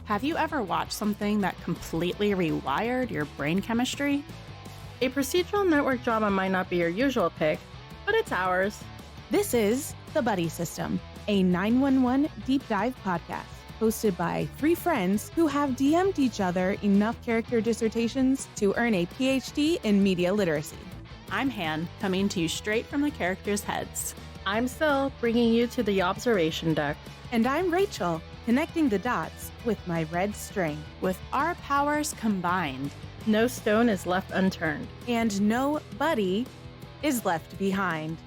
Have you ever watched something that completely rewired your brain chemistry? A procedural network drama might not be your usual pick, but it's ours. This is The Buddie System, a 911 deep dive podcast hosted by three friends who have DM'd each other enough character dissertations to earn a PhD in media literacy. I'm Han, coming to you straight from the characters' heads. I'm Sil, bringing you to the observation deck. And I'm Rachel, connecting the dots with my red string. With our powers combined, No stone is left unturned. And no buddy is left behind.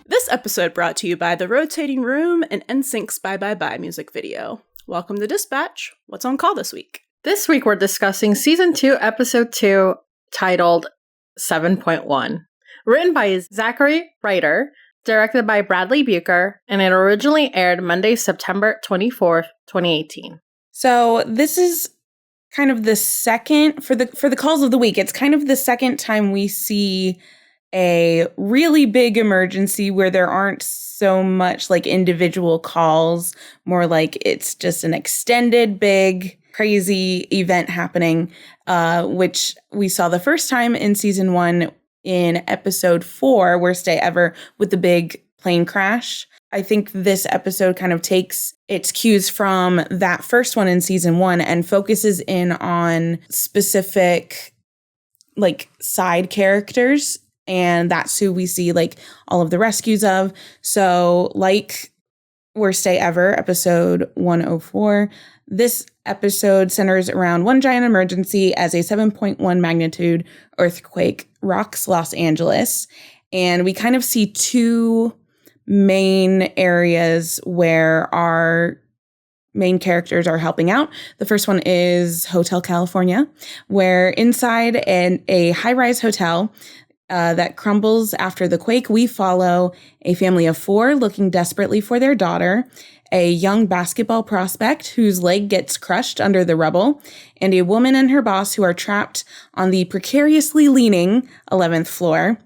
This episode brought to you by The Rotating Room and NSYNC's Bye Bye Bye music video. Welcome to Dispatch. What's on call this week? This week we're discussing Season 2, Episode 2, titled 7.1. Written by Zachary Ryder, directed by Bradley Bucher, and it originally aired Monday, September 24th, 2018. So this is kind of the second, for the calls of the week, it's kind of the second time we see a really big emergency where there aren't so much like individual calls, more like it's just an extended big crazy event happening, which we saw the first time in season 1 in episode 4, Worst Day Ever, with the big plane crash. I think this episode kind of takes its cues from that first one in season 1 and focuses in on specific like side characters. And that's who we see like all of the rescues of. So like Worst Day Ever, episode 104, this episode centers around one giant emergency as a 7.1 magnitude earthquake rocks Los Angeles. And we kind of see two main areas where our main characters are helping out. The first one is Hotel California, where inside a high-rise hotel that crumbles after the quake, we follow a family of 4 looking desperately for their daughter, a young basketball prospect whose leg gets crushed under the rubble, and a woman and her boss who are trapped on the precariously leaning 11th floor.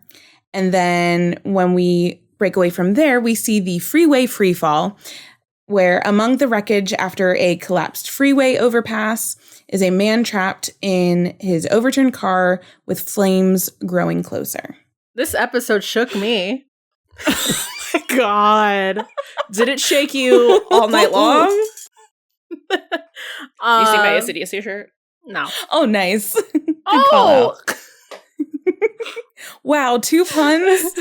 And then when we break away from there, we see the freeway freefall, where among the wreckage after a collapsed freeway overpass is a man trapped in his overturned car with flames growing closer. This episode shook me. Oh my god. Did it shake you all night long? You see my Insidious t-shirt? No. Oh, nice. Good call out. Wow, 2 puns,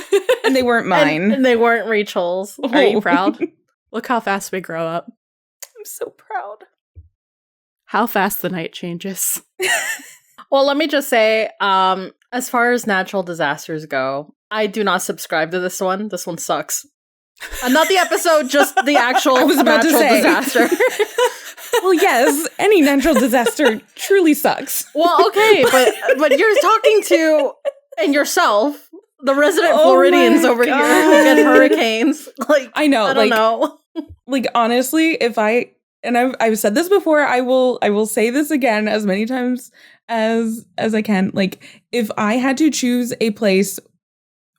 and they weren't mine. And they weren't Rachel's. Are you proud? Look how fast we grow up. I'm so proud. How fast the night changes. Well, let me just say, as far as natural disasters go, I do not subscribe to this one. This one sucks. Not the episode, just the actual I was about natural to say. disaster. Well, yes, any natural disaster truly sucks. Well, okay, but you're talking to, and yourself, the resident Oh Floridians my over here God. who get hurricanes. Like, I know, I don't know. Like honestly, if I've said this before, I will say this again as many times as I can. Like, if I had to choose a place,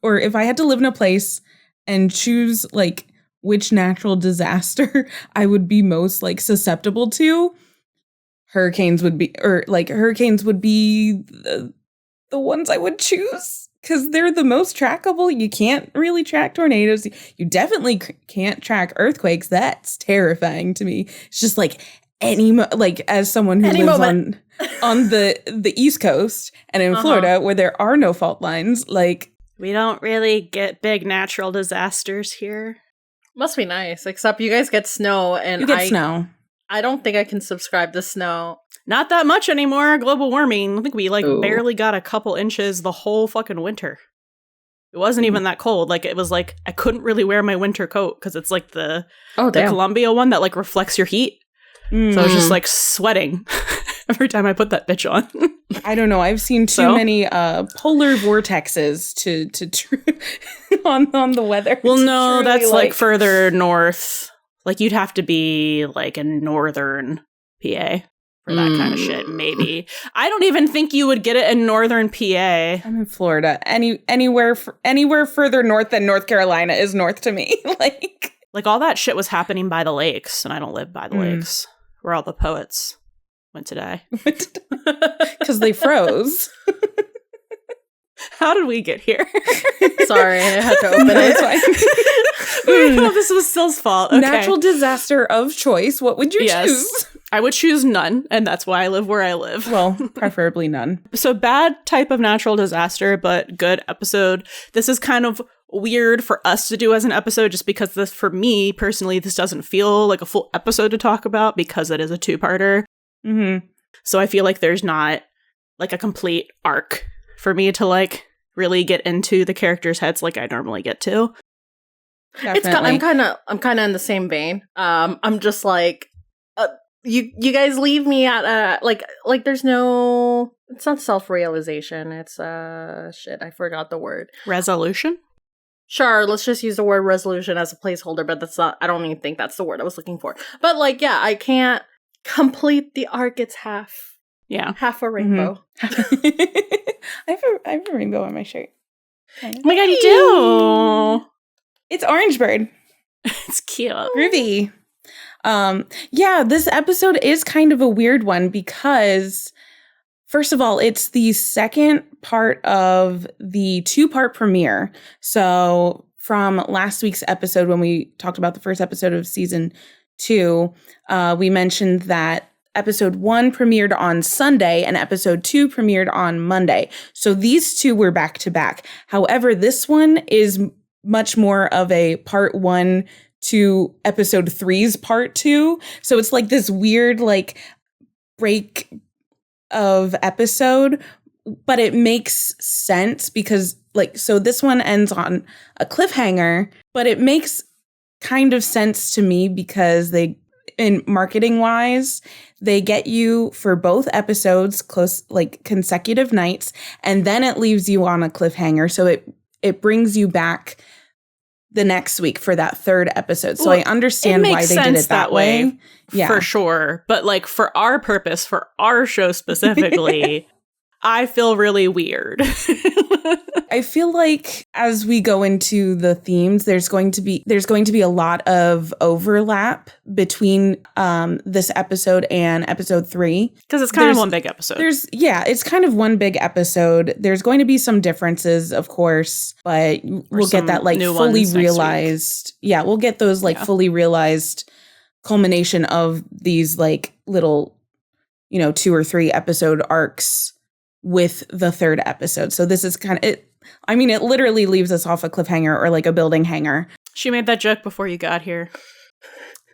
or if I had to live in a place and choose like which natural disaster I would be most like susceptible to, hurricanes would be the ones I would choose, because they're the most trackable. You can't really track tornadoes. You definitely can't track earthquakes. That's terrifying to me. It's just like as someone who lives on the East Coast and in Florida, where there are no fault lines, like, We don't really get big natural disasters here. Must be nice, except you guys get snow, and you get snow. I don't think I can subscribe to snow. Not that much anymore. Global warming. I think we Ooh. barely got a couple inches the whole fucking winter. It wasn't even that cold. Like, it was like I couldn't really wear my winter coat because it's like the Columbia one that like reflects your heat. So I was just like sweating every time I put that bitch on. I don't know. I've seen too many polar vortexes on the weather. Well, no, that's like further north. Like, you'd have to be like in northern PA for that kind of shit, maybe. I don't even think you would get it in northern PA. I'm in Florida. Anywhere further north than North Carolina is north to me. Like all that shit was happening by the lakes, and I don't live by the lakes. where all the poets went to die. Because they froze. How did we get here? Sorry, I had to open it. No, this was Syl's fault. Okay. Natural disaster of choice. What would you choose? I would choose none, and that's why I live where I live. Well, preferably none. So bad type of natural disaster, but good episode. This is kind of weird for us to do as an episode just because this, for me personally, this doesn't feel like a full episode to talk about because it is a two-parter. Mm-hmm. So I feel like there's not like a complete arc for me to like really get into the characters' heads like I normally get to. I'm kind of in the same vein. I'm just like, you guys leave me at like there's no, it's not self-realization. It's shit, I forgot the word. Resolution? Sure, let's just use the word resolution as a placeholder, but that's not, I don't even think that's the word I was looking for. But like, yeah, I can't complete the arc. It's half a rainbow. Mm-hmm. I have a rainbow on my shirt. Oh my god, you do! It's Orange Bird. It's cute. Groovy. Yeah, this episode is kind of a weird one because, first of all, it's the second part of the two-part premiere. So from last week's episode, when we talked about the first episode of season 2, we mentioned that episode 1 premiered on Sunday and episode 2 premiered on Monday. So these two were back to back. However, this one is much more of a part 1 to episode 3's part 2. So it's like this weird like break of episode, but it makes sense because like, so this one ends on a cliffhanger, but it makes kind of sense to me because they, in marketing wise, they get you for both episodes close, like consecutive nights, and then it leaves you on a cliffhanger. So it brings you back the next week for that third episode. So I understand why they did it that way. Yeah. For sure. But like for our purpose, for our show specifically, I feel really weird. I feel like as we go into the themes, there's going to be a lot of overlap between this episode and episode 3. Because it's kind of one big episode. It's kind of one big episode. There's going to be some differences, of course, but we'll get that like fully realized. Yeah, we'll get those like fully realized culmination of these like little, 2 or 3 episode arcs with the third episode. So this is kind of it. I mean, it literally leaves us off a cliffhanger or like a building hanger. She made that joke before you got here.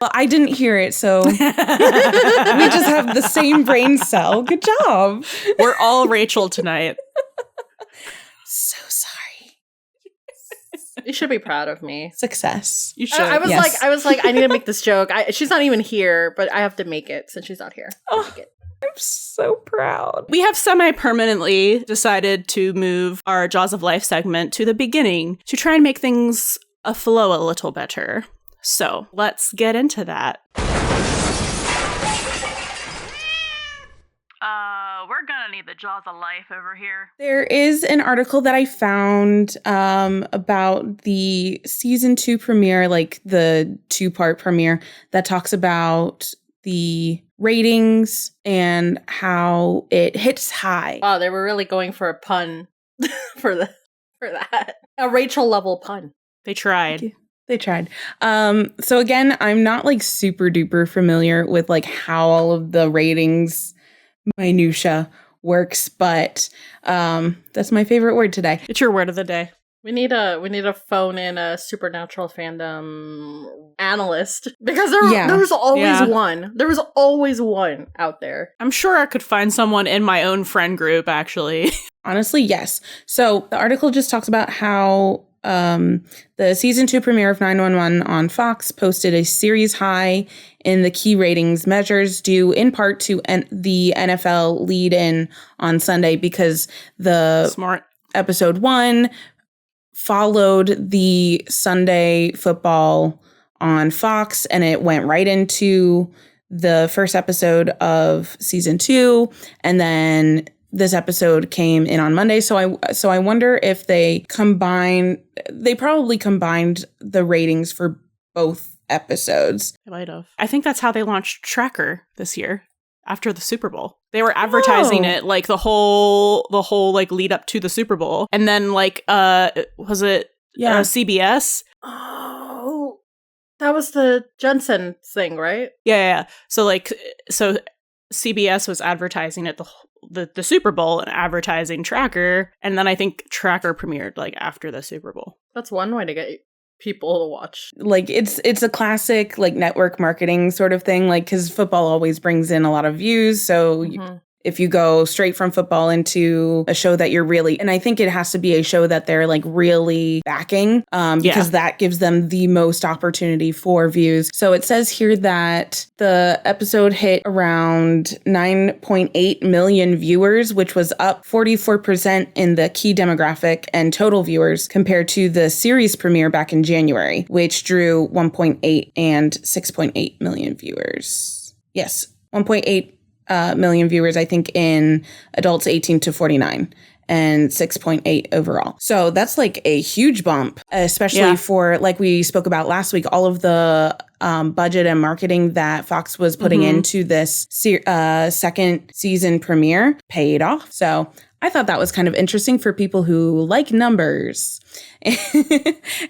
Well, I didn't hear it, so we just have the same brain cell. Good job. We're all Rachel tonight. So sorry. You should be proud of me. Success. You should. I was like, I need to make this joke. She's not even here, but I have to make it since she's not here. I'm so proud. We have semi-permanently decided to move our Jaws of Life segment to the beginning to try and make things flow a little better. So let's get into that. We're gonna need the Jaws of Life over here. There is an article that I found about the season 2 premiere, like the 2-part premiere, that talks about the ratings and how it hits high. Wow, they were really going for a pun for that. A Rachel level pun. They tried. They tried. So again, I'm not like super duper familiar with like how all of the ratings minutia works, but that's my favorite word today. It's your word of the day. We need to phone in a supernatural fandom analyst because there was always one. There was always one out there. I'm sure I could find someone in my own friend group, actually. Honestly, yes. So the article just talks about how the season 2 premiere of 911 on Fox posted a series high in the key ratings measures due in part to the NFL lead-in on Sunday because the Smart. episode 1 followed the Sunday football on Fox, and it went right into the first episode of season 2, and then this episode came in on Monday. So I wonder if they probably combined the ratings for both episodes. They might have. I think that's how they launched Tracker this year after the Super Bowl. They were advertising it like the whole like lead up to the Super Bowl. And then like was it CBS? Oh. That was the Jensen thing, right? Yeah. So CBS was advertising at the Super Bowl and advertising Tracker, and then I think Tracker premiered like after the Super Bowl. That's one way to get people to watch. Like it's a classic like network marketing sort of thing, like because football always brings in a lot of views. So if you go straight from football into a show that you're really, and I think it has to be a show that they're like really backing because that gives them the most opportunity for views. So it says here that the episode hit around 9.8 million viewers, which was up 44% in the key demographic and total viewers compared to the series premiere back in January, which drew 1.8 and 6.8 million viewers. Yes, 1.8 million viewers, I think, in adults 18 to 49 and 6.8 overall. So that's like a huge bump, especially for, like we spoke about last week, all of the budget and marketing that Fox was putting into this second season premiere paid off. So I thought that was kind of interesting for people who like numbers.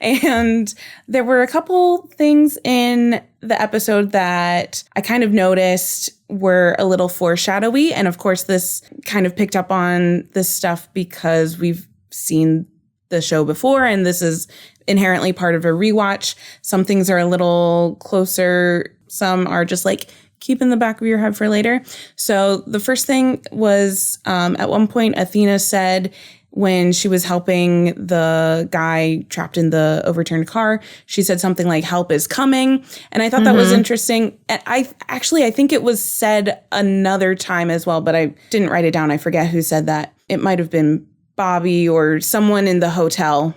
And there were a couple things in the episode that I kind of noticed were a little foreshadowy. And of course, this kind of picked up on this stuff because we've seen the show before, and this is inherently part of a rewatch. Some things are a little closer. Some are just like, keep in the back of your head for later. So the first thing was at one point, Athena said when she was helping the guy trapped in the overturned car, she said something like, help is coming. And I thought that was interesting. And I think it was said another time as well, but I didn't write it down. I forget who said that. It might have been Bobby or someone in the hotel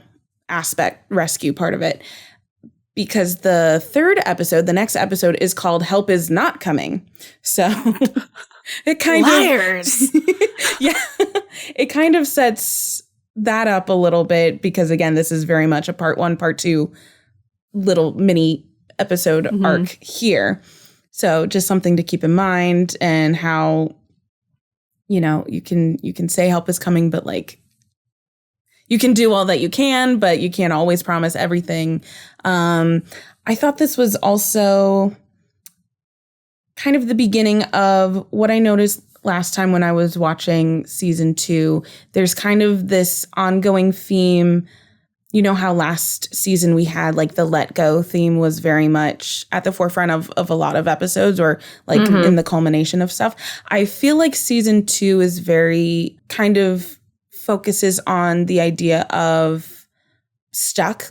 aspect rescue part of it. Because the third episode, the next episode, is called Help Is Not Coming. So it kind Liars. It kind of sets that up a little bit because, again, this is very much a part 1, part 2 little mini episode arc here. So just something to keep in mind, and how, you know, you can say help is coming, but like, you can do all that you can, but you can't always promise everything. I thought this was also kind of the beginning of what I noticed last time when I was watching season 2. There's kind of this ongoing theme. You know how last season we had like the let go theme was very much at the forefront of a lot of episodes, or like in the culmination of stuff. I feel like season 2 is very kind of focuses on the idea of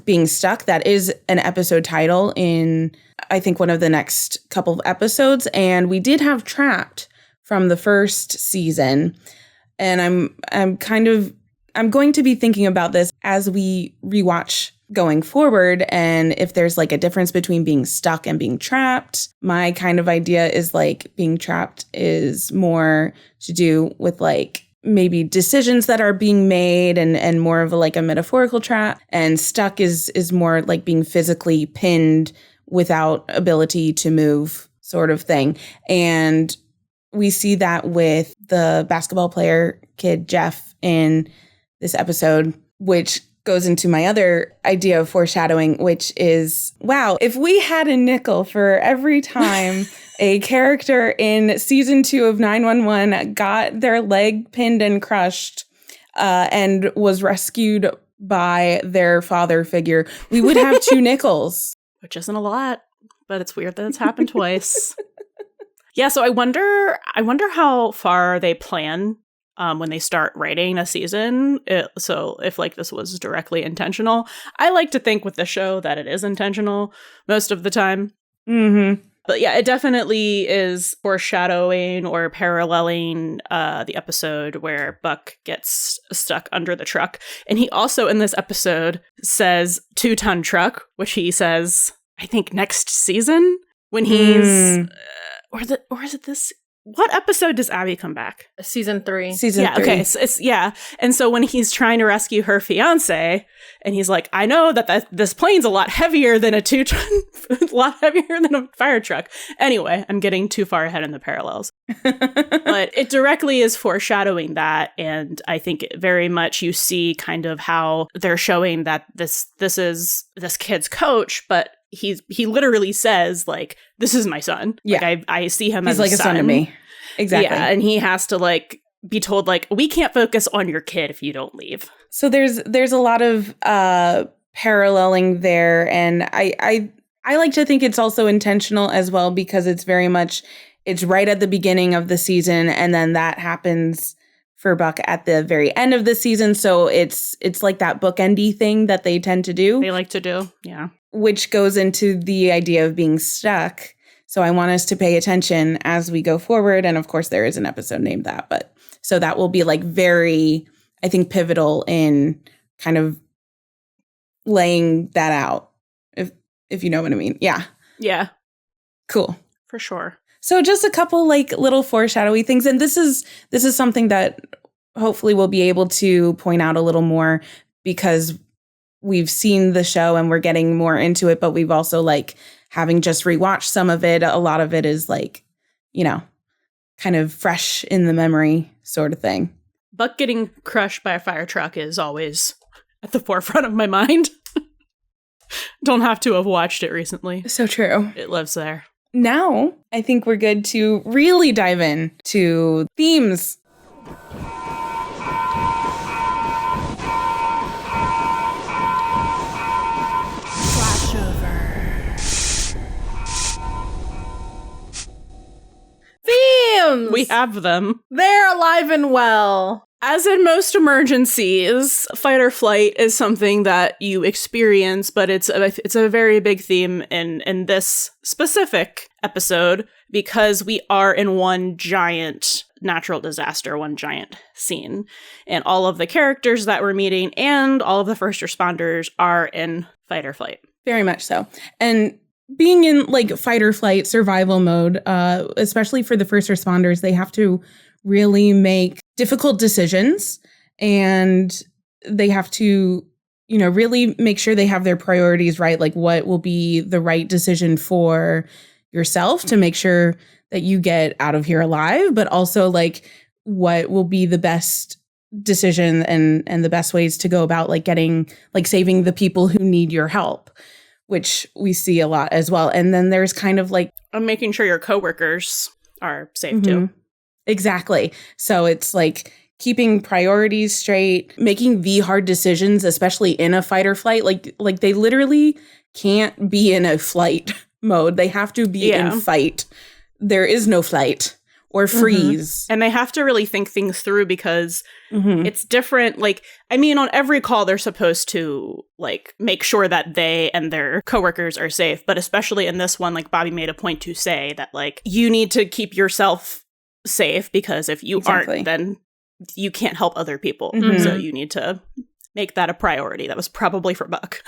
being stuck. That is an episode title in, I think, one of the next couple of episodes. And we did have Trapped from the first season. And I'm going to be thinking about this as we rewatch going forward. And if there's like a difference between being stuck and being trapped, my kind of idea is like being trapped is more to do with like maybe decisions that are being made and more of a metaphorical trap, and stuck is more like being physically pinned without ability to move sort of thing. And we see that with the basketball player kid Jeff in this episode, which goes into my other idea of foreshadowing, which is, wow, if we had a nickel for every time a character in season 2 of 911 got their leg pinned and crushed and was rescued by their father figure, we would have 2 nickels. Which isn't a lot, but it's weird that it's happened twice. Yeah, so I wonder how far they plan when they start writing a season. So if like this was directly intentional. I like to think with the show that it is intentional most of the time. But yeah, it definitely is foreshadowing or paralleling the episode where Buck gets stuck under the truck. And he also in this episode says 2-ton truck, which he says, I think next season when he's or is it this? what episode does Abby come back? Season 3. Season 3. Okay. So and so when he's trying to rescue her fiance, and he's like, I know that this plane's a lot heavier than a 2-ton, a lot heavier than a fire truck. Anyway, I'm getting too far ahead in the parallels. But it directly is foreshadowing that. And I think very much you see kind of how they're showing that this is this kid's coach, but he literally says, like, this is my son. Yeah. Like, I see him He's as like a son to me. Exactly. Yeah, and he has to, like, be told, like, we can't focus on your kid if you don't leave. So there's a lot of paralleling there, and I like to think it's also intentional as well, because it's very much, it's right at the beginning of the season, and then that happens for Buck at the very end of the season. So it's like that bookendy thing that they tend to do. They like to do, yeah. Which goes into the idea of being stuck. So I want us to pay attention as we go forward. And of course, there is an episode named that. But so that will be like very, I think, pivotal in kind of laying that out, if you know what I mean. Yeah. Yeah. Cool. For sure. So just a couple like little foreshadowy things. And this is something that hopefully we'll be able to point out a little more, because we've seen the show and we're getting more into it, but we've also, like, having just rewatched some of it, a lot of it is like, you know, kind of fresh in the memory sort of thing. Buck getting crushed by a fire truck is always at the forefront of my mind. Don't have to have watched it recently. So true. It lives there. Now, I think we're good to really dive in to themes. Themes! We have them. They're alive and well. As in most emergencies, fight or flight is something that you experience, but it's a very big theme in this specific episode, because we are in one giant natural disaster, one giant scene. And all of the characters that we're meeting and all of the first responders are in fight or flight. Very much so. And being in like fight or flight survival mode, especially for the first responders, they have to really make difficult decisions, and they have to, you know, really make sure they have their priorities right. Like, what will be the right decision for yourself to make sure that you get out of here alive, but also like what will be the best decision and the best ways to go about like getting, like, saving the people who need your help, which we see a lot as well. And then there's kind of like making sure your coworkers are safe too. Exactly. So it's like keeping priorities straight, making the hard decisions, especially in a fight or flight. Like they literally can't be in a flight mode. They have to be in fight. There is no flight or freeze. And they have to really think things through, because it's different. Like, I mean, on every call, they're supposed to like make sure that they and their coworkers are safe. But especially in this one, like Bobby made a point to say that like you need to keep yourself safe, because if you aren't, then you can't help other people. So you need to make that a priority. That was probably for Buck.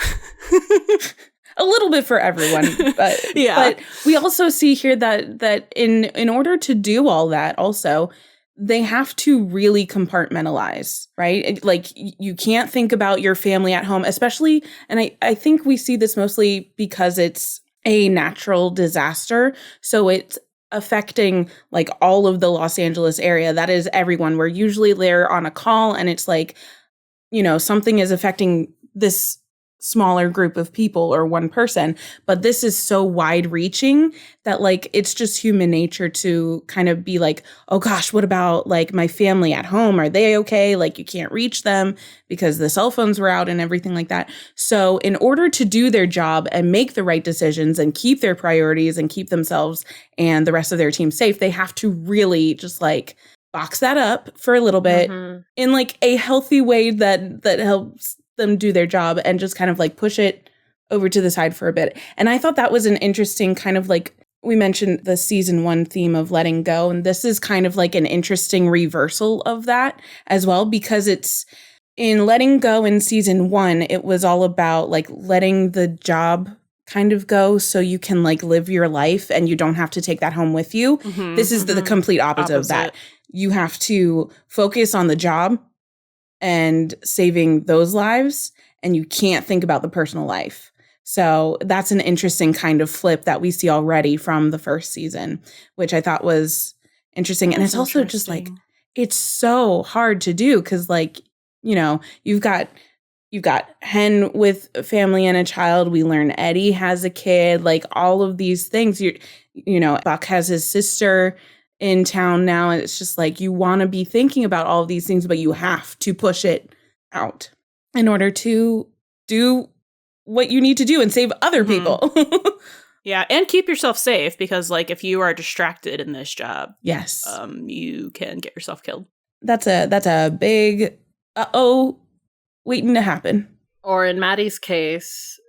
A little bit for everyone, but But we also see here that in order to do all that, also they have to really compartmentalize, right? Like, you can't think about your family at home, especially, and I think we see this mostly because it's a natural disaster. So it's affecting like all of the Los Angeles area. That is everyone. We're usually there on a call, and it's like, you know, something is affecting this smaller group of people or one person, but this is so wide reaching that like it's just human nature to kind of be like, oh gosh, what about like my family at home? Are they okay? Like, you can't reach them because the cell phones were out and everything like that. So in order to do their job and make the right decisions and keep their priorities and keep themselves and the rest of their team safe, they have to really just like box that up for a little bit in like a healthy way that helps them do their job, and just kind of like push it over to the side for a bit. And I thought that was an interesting kind of like, we mentioned the season 1 theme of letting go, and this is kind of like an interesting reversal of that as well, because it's in letting go in season 1, it was all about like letting the job kind of go so you can like live your life and you don't have to take that home with you. This is the complete opposite of that. You have to focus on the job and saving those lives, and you can't think about the personal life. So that's an interesting kind of flip that we see already from the first season, which I thought was interesting. And it's also just like, it's so hard to do because like, you know, you've got Hen with a family and a child. We learn Eddie has a kid, like all of these things. You know, Buck has his sister in town now. And it's just like, you want to be thinking about all of these things, but you have to push it out in order to do what you need to do and save other people. Yeah, and keep yourself safe because, like, if you are distracted in this job, yes, you can get yourself killed. That's a big waiting to happen. Or in Maddie's case,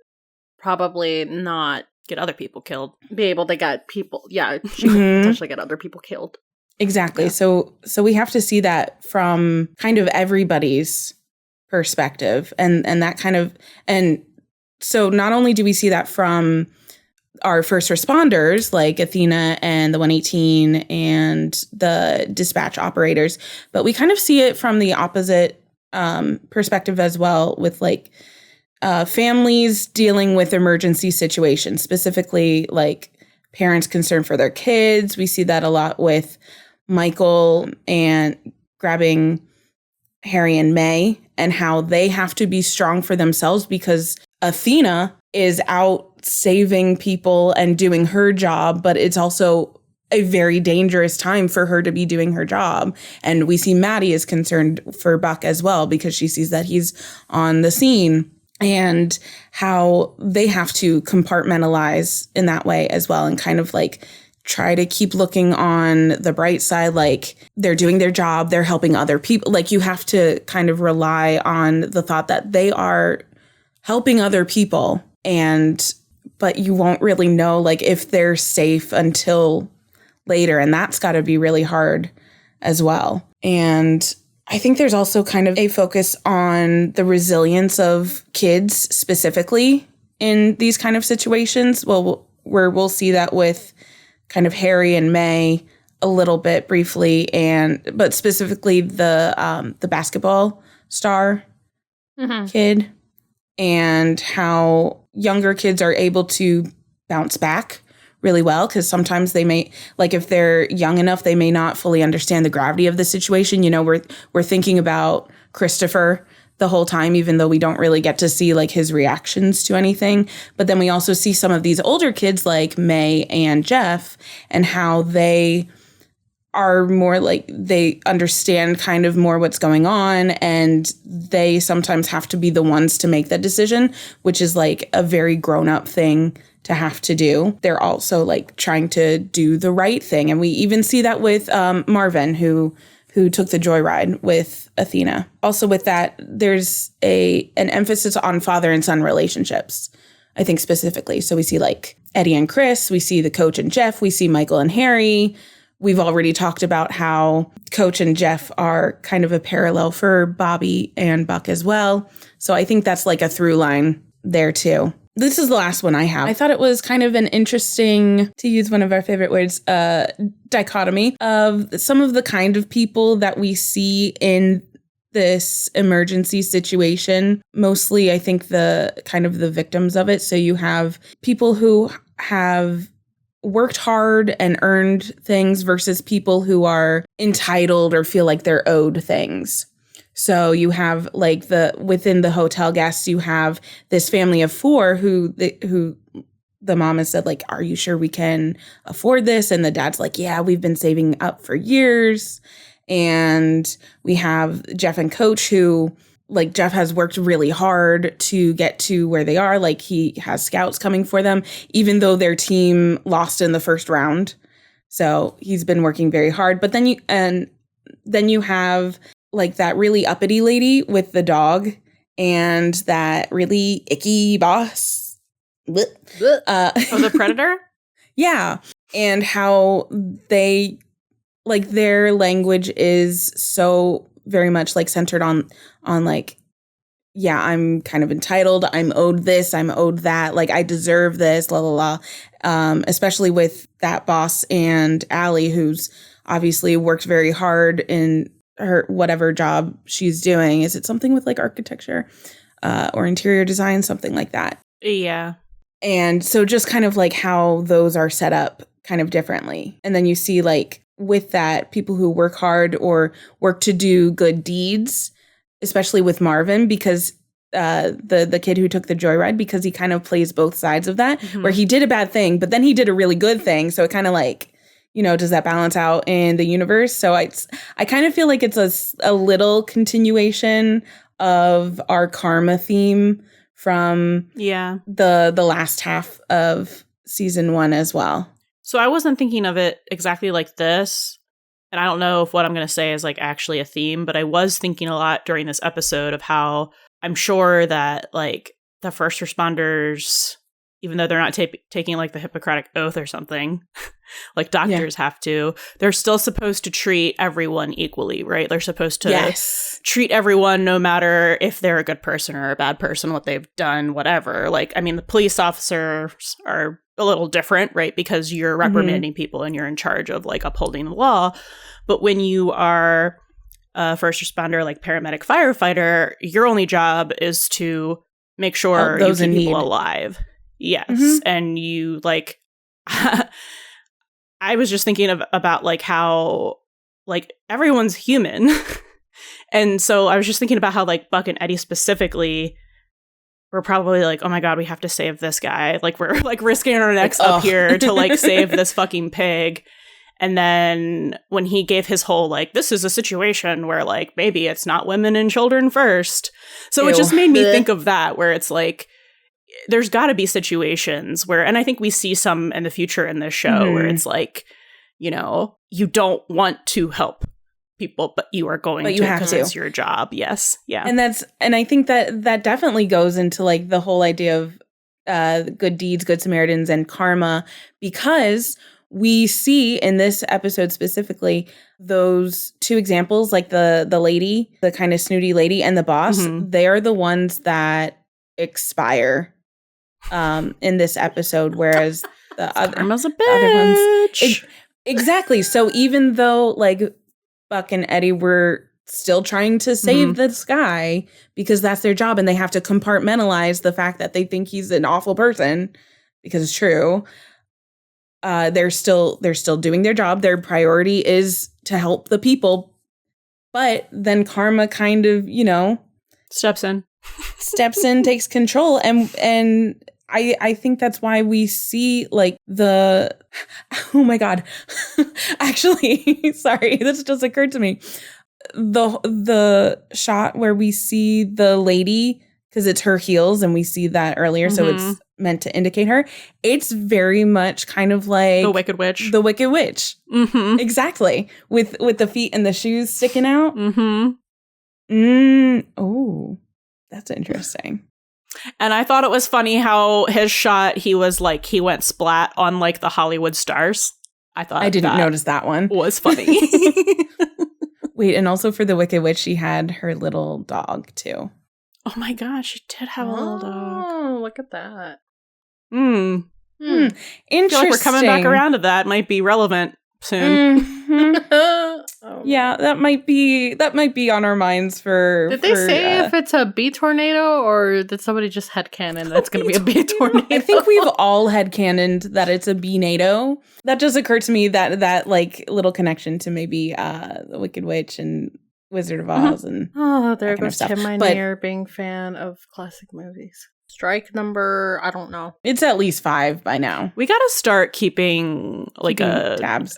probably not get other people killed. Be able to get people. Yeah, she could potentially get other people killed. Exactly. Yeah. So we have to see that from kind of everybody's perspective, and that kind of, and so not only do we see that from our first responders like Athena and the 118 and the dispatch operators, but we kind of see it from the opposite perspective as well with like families dealing with emergency situations, specifically like parents concerned for their kids. We see that a lot with Michael and grabbing Harry and May and how they have to be strong for themselves because Athena is out saving people and doing her job, but it's also a very dangerous time for her to be doing her job. And we see Maddie is concerned for Buck as well because she sees that he's on the scene and how they have to compartmentalize in that way as well and kind of like try to keep looking on the bright side, like they're doing their job, they're helping other people. Like you have to kind of rely on the thought that they are helping other people, but you won't really know like if they're safe until later. And that's got to be really hard as well. And I think there's also kind of a focus on the resilience of kids specifically in these kind of situations. Well, where we'll see that with kind of Harry and May a little bit briefly, but specifically the basketball star kid and how younger kids are able to bounce back really well because sometimes they may, like if they're young enough, they may not fully understand the gravity of the situation. You know, we're thinking about Christopher the whole time, even though we don't really get to see like his reactions to anything. But then we also see some of these older kids like May and Jeff and how they are more like they understand kind of more what's going on and they sometimes have to be the ones to make that decision, which is like a very grown up thing to have to do. They're also like trying to do the right thing. And we even see that with Marvin, who took the joyride with Athena. Also with that, there's an emphasis on father and son relationships, I think specifically. So we see like Eddie and Chris, we see the coach and Jeff, we see Michael and Harry. We've already talked about how Coach and Jeff are kind of a parallel for Bobby and Buck as well. So I think that's like a through line there too. This is the last one I have. I thought it was kind of an interesting, to use one of our favorite words, dichotomy of some of the kind of people that we see in this emergency situation. Mostly, I think the kind of the victims of it. So you have people who have worked hard and earned things versus people who are entitled or feel like they're owed things. So you have like within the hotel guests, you have this family of four who the mom has said like, are you sure we can afford this? And the dad's like, yeah, we've been saving up for years. And we have Jeff and Coach who, like, Jeff has worked really hard to get to where they are. Like, he has scouts coming for them, even though their team lost in the first round. So he's been working very hard. But then you have like that really uppity lady with the dog and that really icky boss. The predator? Yeah. And how they, like, their language is so very much like centered on like yeah, I'm kind of entitled. I'm owed this. I'm owed that. Like, I deserve this, la, la, la. Especially with that boss and Allie, who's obviously worked very hard in her whatever job she's doing. Is it something with like architecture or interior design, something like that? Yeah. And so just kind of like how those are set up kind of differently. And then you see like with that, people who work hard or work to do good deeds, especially with Marvin, because the kid who took the joyride, because he kind of plays both sides of that, where he did a bad thing, but then he did a really good thing. So it kind of like, you know, does that balance out in the universe? So I kind of feel like it's a little continuation of our karma theme from the last half of season 1 as well. So I wasn't thinking of it exactly like this. And I don't know if what I'm going to say is like actually a theme, but I was thinking a lot during this episode of how I'm sure that like the first responders, even though they're not taking like the Hippocratic Oath or something, like doctors have to, they're still supposed to treat everyone equally, right? They're supposed to treat everyone no matter if they're a good person or a bad person, what they've done, whatever. Like, I mean, the police officers are a little different, right? Because you're reprimanding people and you're in charge of like upholding the law. But when you are a first responder, like paramedic, firefighter, your only job is to make sure you keep people alive. Yes. And you like, I was just thinking about like how like everyone's human. And so I was just thinking about how like Buck and Eddie specifically were probably like, oh my God, we have to save this guy. Like we're like risking our necks up here to like save this fucking pig. And then when he gave his whole like, this is a situation where like maybe it's not women and children first. So it just made me think of that, where it's like, there's got to be situations where, and I think we see some in the future in this show where it's like, you know, you don't want to help people, but you are going to because it's your job. Yes. Yeah. And I think that definitely goes into like the whole idea of good deeds, good Samaritans, and karma, because we see in this episode specifically those two examples, like the lady, the kind of snooty lady, and the boss. They are the ones that expire in this episode, whereas the other ones, exactly. So even though like Buck and Eddie were still trying to save this guy because that's their job, and they have to compartmentalize the fact that they think he's an awful person because it's true. They're still doing their job. Their priority is to help the people, but then karma kind of, you know, steps in, takes control, and I think that's why we see like oh my God, actually, sorry, this just occurred to me. The shot where we see the lady, because it's her heels and we see that earlier, so it's meant to indicate her. It's very much kind of like the Wicked Witch. Exactly, with the feet and the shoes sticking out. Oh, that's interesting. And I thought it was funny how his shot, he went splat on like the Hollywood stars. I didn't notice that one. Was funny. Wait, and also for the Wicked Witch, she had her little dog too. Oh my gosh, she did have a little dog. Oh, look at that. Interesting. I feel like we're coming back around to that. Might be relevant soon. Yeah, that might be on our minds for. Did they say if it's a bee tornado, or did somebody just headcanon that's going to be a bee tornado? I think we've all headcanoned that it's a bee-nado. That just occurred to me, that like little connection to maybe the Wicked Witch and Wizard of Oz and there goes Tim, my near being fan of classic movies. Strike number, I don't know. It's at least 5 by now. We got to start keeping like tabs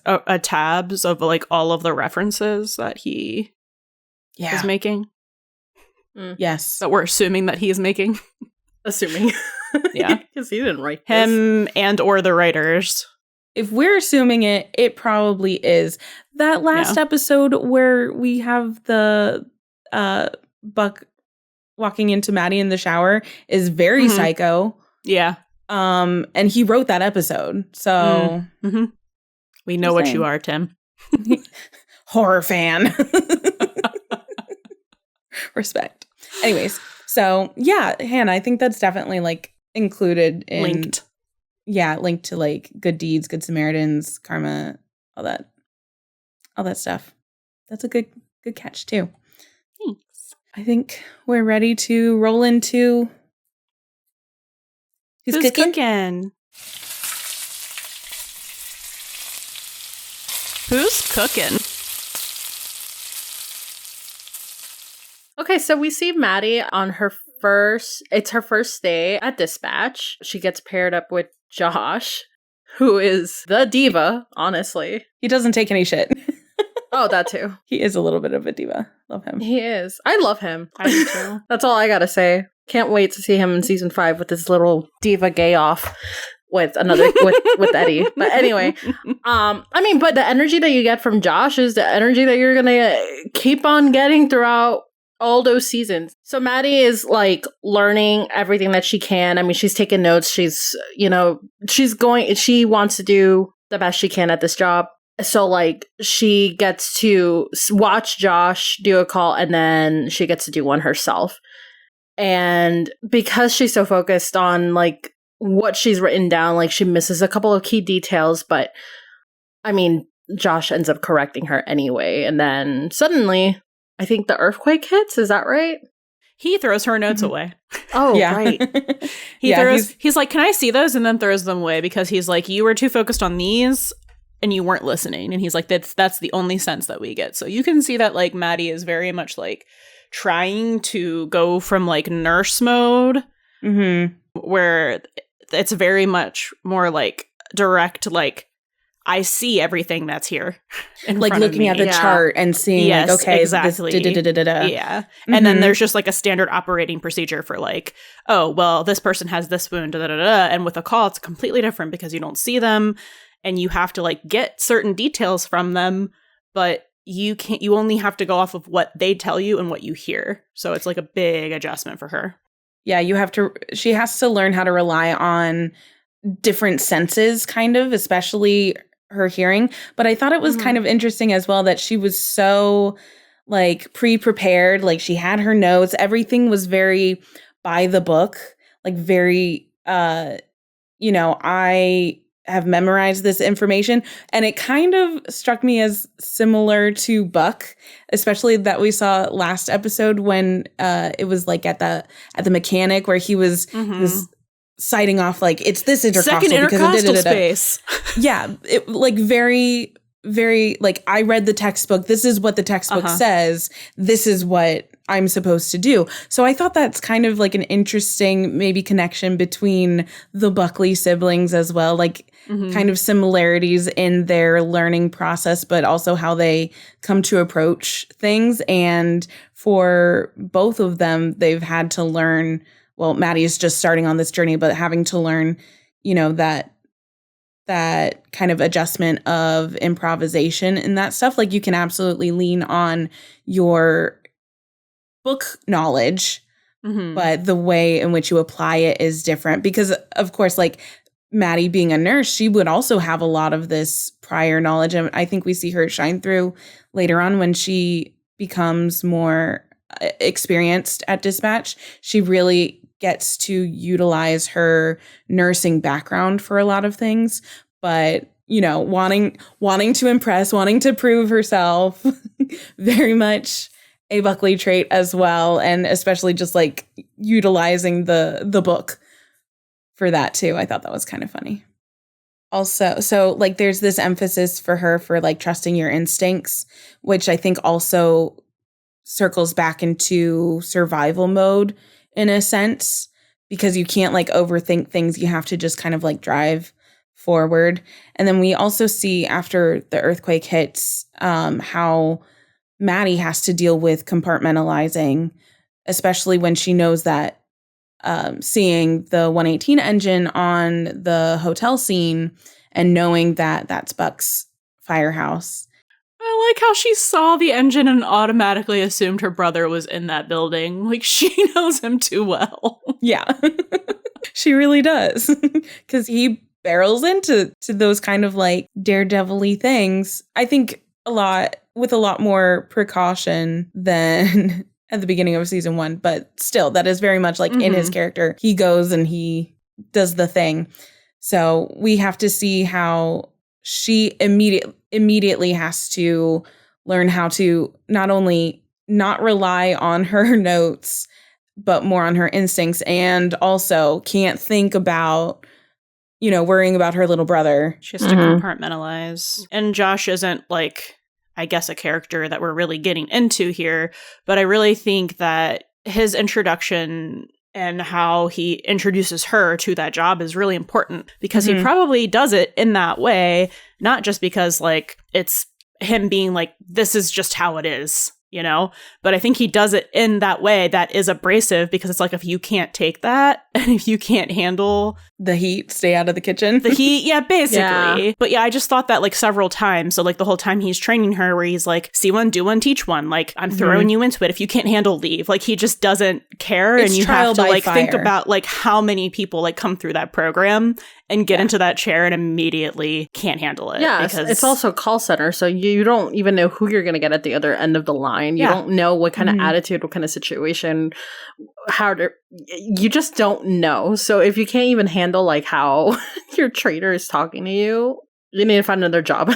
of like all of the references that he is making. Yes. That we're assuming that he is making. Assuming. Yeah. Because he didn't write him and or the writers. If we're assuming it probably is. That last episode where we have the Buck walking into Maddie in the shower is very psycho. Yeah. And he wrote that episode. So we know what you are, Tim. Horror fan. Respect. Anyways, so yeah, Hannah, I think that's definitely like included in linked. Yeah, linked to like good deeds, good Samaritans, karma, all that stuff. That's a good catch too. Thanks. I think we're ready to roll into who's cooking? Who's cooking? Okay, so we see Maddie on her first day at Dispatch. She gets paired up with Josh, who is the diva, honestly. He doesn't take any shit. Oh, that too. He is a little bit of a diva. Love him. He is. I love him. I do too. That's all I gotta say. Can't wait to see him in season 5 with this little diva gay off with Eddie. But anyway, but the energy that you get from Josh is the energy that you're gonna keep on getting throughout all those seasons. So Maddie is like learning everything that she can. I mean, she's taking notes. She wants to do the best she can at this job. So like she gets to watch Josh do a call and then she gets to do one herself. And because she's so focused on like what she's written down, like she misses a couple of key details, but I mean, Josh ends up correcting her anyway. And then suddenly I think the earthquake hits. Is that right? He throws her notes away. Oh, yeah. Right. He's like, can I see those? And then throws them away because he's like, you were too focused on these and you weren't listening. And he's like, that's the only sense that we get. So you can see that like Maddie is very much like trying to go from like nurse mode, where it's very much more like direct, like, I see everything that's here. Like looking at the chart and seeing like, okay, exactly. Yeah. And then there's just like a standard operating procedure for like, oh, well, this person has this wound, and with a call, it's completely different because you don't see them and you have to like get certain details from them, but you only have to go off of what they tell you and what you hear. So it's like a big adjustment for her. Yeah, she has to learn how to rely on different senses, kind of, especially her hearing. But I thought it was kind of interesting as well that she was so like pre-prepared, like she had her notes, everything was very by the book, like very I have memorized this information. And it kind of struck me as similar to Buck, especially that we saw last episode when it was like at the mechanic where he was citing off like it's this intercostal second intercostal space. Yeah, it like very, very like I read the textbook. This is what the textbook says. This is what I'm supposed to do. So I thought that's kind of like an interesting maybe connection between the Buckley siblings as well, like kind of similarities in their learning process, but also how they come to approach things. And for both of them, they've had to learn. Well, Maddie is just starting on this journey, but having to learn, that kind of adjustment of improvisation and that stuff. Like you can absolutely lean on your book knowledge, but the way in which you apply it is different because, of course, like Maddie being a nurse, she would also have a lot of this prior knowledge. And I think we see her shine through later on when she becomes more experienced at Dispatch. She really gets to utilize her nursing background for a lot of things, but wanting to impress, wanting to prove herself, very much a Buckley trait as well, and especially just like utilizing the book for that too. I thought that was kind of funny. Also, so like there's this emphasis for her for like trusting your instincts, which I think also circles back into survival mode in a sense, because you can't like overthink things. You have to just kind of like drive forward. And then we also see after the earthquake hits, how Maddie has to deal with compartmentalizing, especially when she knows that seeing the 118 engine on the hotel scene and knowing that that's Buck's firehouse. I like how she saw the engine and automatically assumed her brother was in that building. Like, she knows him too well. Yeah, she really does. Because he barrels into those kind of like daredevil-y things, I think with a lot more precaution than at the beginning of season 1, but still, that is very much like in his character. He goes and he does the thing. So we have to see how she immediately has to learn how to not only not rely on her notes, but more on her instincts, and also can't think about, you know, worrying about her little brother. She has to compartmentalize. And Josh isn't like, I guess, a character that we're really getting into here, but I really think that his introduction and how he introduces her to that job is really important, because he probably does it in that way, not just because like it's him being like, this is just how it is, you know, but I think he does it in that way that is abrasive, because it's like, if you can't take that and if you can't handle the heat, stay out of the kitchen. The heat, yeah, basically. Yeah. But yeah, I just thought that like several times. So like the whole time he's training her, where he's like, see one, do one, teach one. Like, I'm throwing you into it. If you can't handle, leave. Like, he just doesn't care. It's and you have to like think about like how many people like come through that program and get into that chair and immediately can't handle it. Yeah, because it's also a call center, so you don't even know who you're going to get at the other end of the line. You don't know what kind of attitude, what kind of situation, you just don't know. So if you can't even handle like how your trainer is talking to you, you need to find another job.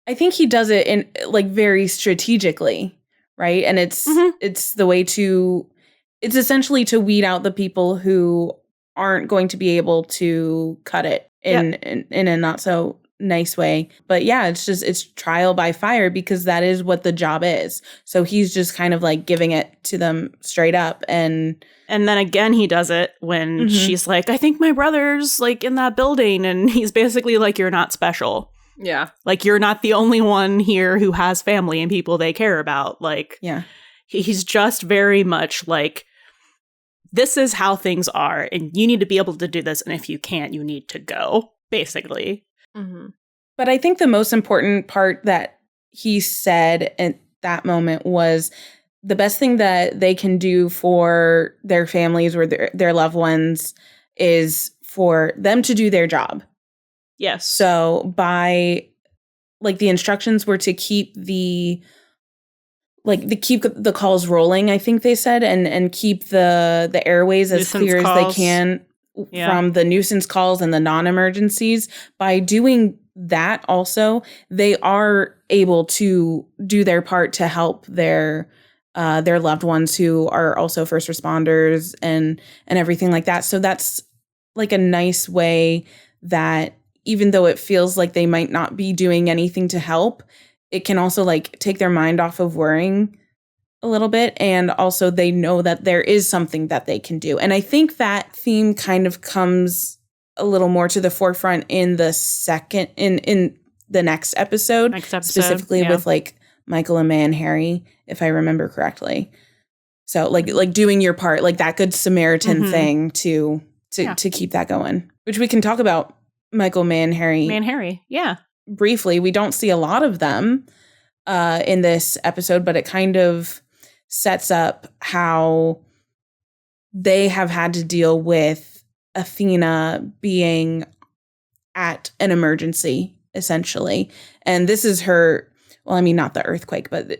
I think he does it in like very strategically, right? And it's the way to, it's essentially to weed out the people who aren't going to be able to cut it in a not so nice way. But yeah, it's trial by fire, because that is what the job is. So he's just kind of like giving it to them straight up. And then again, he does it when she's like, I think my brother's like in that building. And he's basically like, you're not special. Yeah. Like, you're not the only one here who has family and people they care about. Like, yeah, he's just very much like, this is how things are, and you need to be able to do this. And if you can't, you need to go, basically. But I think the most important part that he said at that moment was the best thing that they can do for their families or their loved ones is for them to do their job. Yes. So by like the instructions were to keep the calls rolling, I think they said, and keep the airways as clear as they can from the nuisance calls and the non-emergencies. By doing that also, they are able to do their part to help their loved ones who are also first responders and everything like that. So that's like a nice way that even though it feels like they might not be doing anything to help, it can also like take their mind off of worrying a little bit. And also they know that there is something that they can do. And I think that theme kind of comes a little more to the forefront in the in the next episode specifically with like Michael and May and Harry, if I remember correctly. So like doing your part, like that good Samaritan thing to keep that going, which we can talk about Michael, May and Harry. Yeah. Briefly. We don't see a lot of them in this episode, but it kind of sets up how they have had to deal with Athena being at an emergency, essentially. And this is her, well, I mean, not the earthquake, but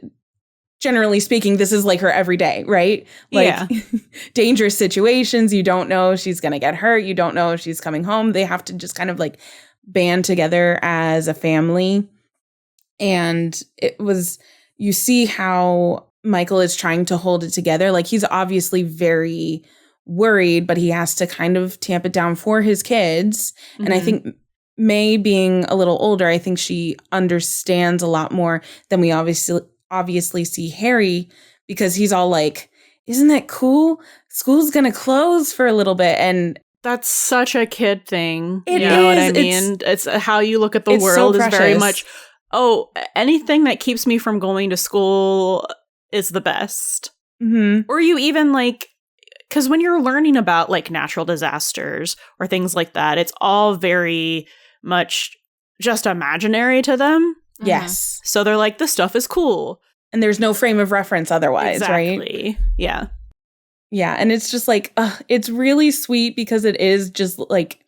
generally speaking, this is like her everyday, right? Like dangerous situations. You don't know if she's going to get hurt. You don't know if she's coming home. They have to just kind of like band together as a family. And it was, you see how Michael is trying to hold it together. Like he's obviously very worried, but he has to kind of tamp it down for his kids. And I think May being a little older, I think she understands a lot more than we obviously see Harry, because he's all like, isn't that cool? School's going to close for a little bit. And that's such a kid thing. You know what I mean? It's how you look at the world is very much, anything that keeps me from going to school is the best. Or you even like, because when you're learning about like natural disasters or things like that, it's all very much just imaginary to them. Yes. So they're like, this stuff is cool. And there's no frame of reference otherwise, right? Exactly. Yeah. Yeah. And it's just like, it's really sweet because it is just like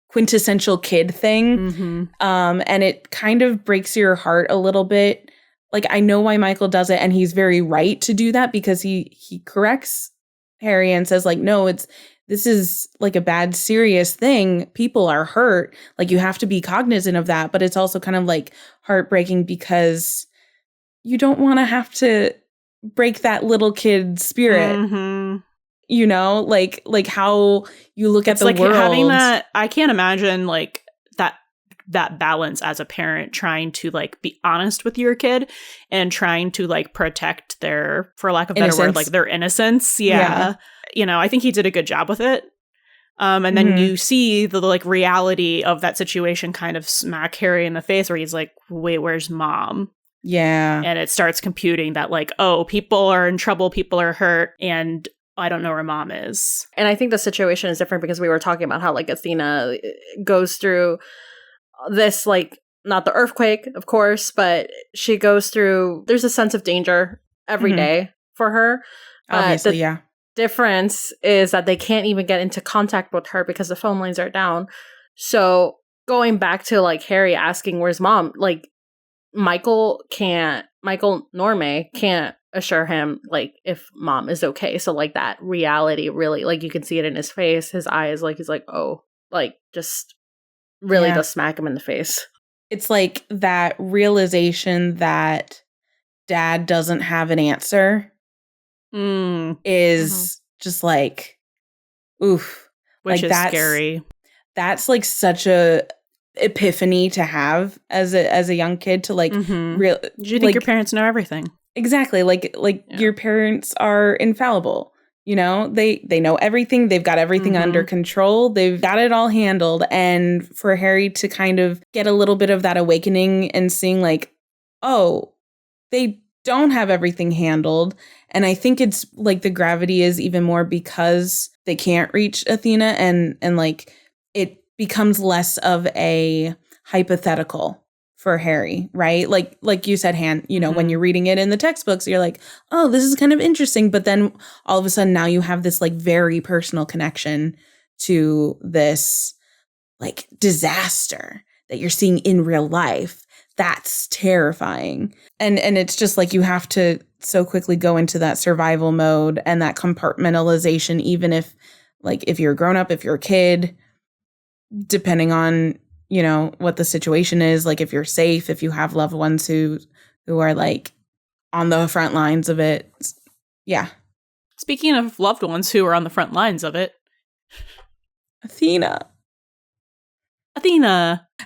quintessential kid thing. And it kind of breaks your heart a little bit like, I know why Michael does it, and he's very right to do that because he corrects Harry and says, like, no, this is like a bad, serious thing. People are hurt. Like, you have to be cognizant of that. But it's also kind of like heartbreaking because you don't want to have to break that little kid's spirit. Mm-hmm. You know, like how you look at the like world. Having that, I can't imagine like that balance as a parent, trying to like be honest with your kid and trying to like protect their, for lack of a better word, like their innocence. Yeah. You know, I think he did a good job with it. And then you see the like reality of that situation kind of smack Harry in the face where he's like, wait, where's mom? Yeah. And it starts computing that like, oh, people are in trouble, people are hurt, and I don't know where mom is. And I think the situation is different because we were talking about how like Athena goes through this, like, not the earthquake, of course, but she goes through, there's a sense of danger every day for her. Obviously, the difference is that they can't even get into contact with her because the phone lines are down. So going back to like Harry asking where's mom, like Michael Norme can't assure him like if mom is okay. So like that reality really, like you can see it in his face, his eyes, like he's like, oh, like just really does smack him in the face. It's like that realization that dad doesn't have an answer is just like, oof. Which like is scary. That's like such a epiphany to have as a young kid to like you think your parents know everything. Exactly. Like your parents are infallible. You know, they know everything. They've got everything under control. They've got it all handled. And for Harry to kind of get a little bit of that awakening and seeing like, oh, they don't have everything handled. And I think it's like the gravity is even more because they can't reach Athena and like it becomes less of a hypothetical for Harry, right? Like you said, Han, you know, when you're reading it in the textbooks, you're like, oh, this is kind of interesting. But then all of a sudden now you have this like very personal connection to this like disaster that you're seeing in real life. That's terrifying. And it's just like you have to so quickly go into that survival mode and that compartmentalization, even if like if you're a grown up, if you're a kid, depending on, you know, what the situation is, like if you're safe, if you have loved ones who are like on the front lines of it. Yeah. Speaking of loved ones who are on the front lines of it. Athena.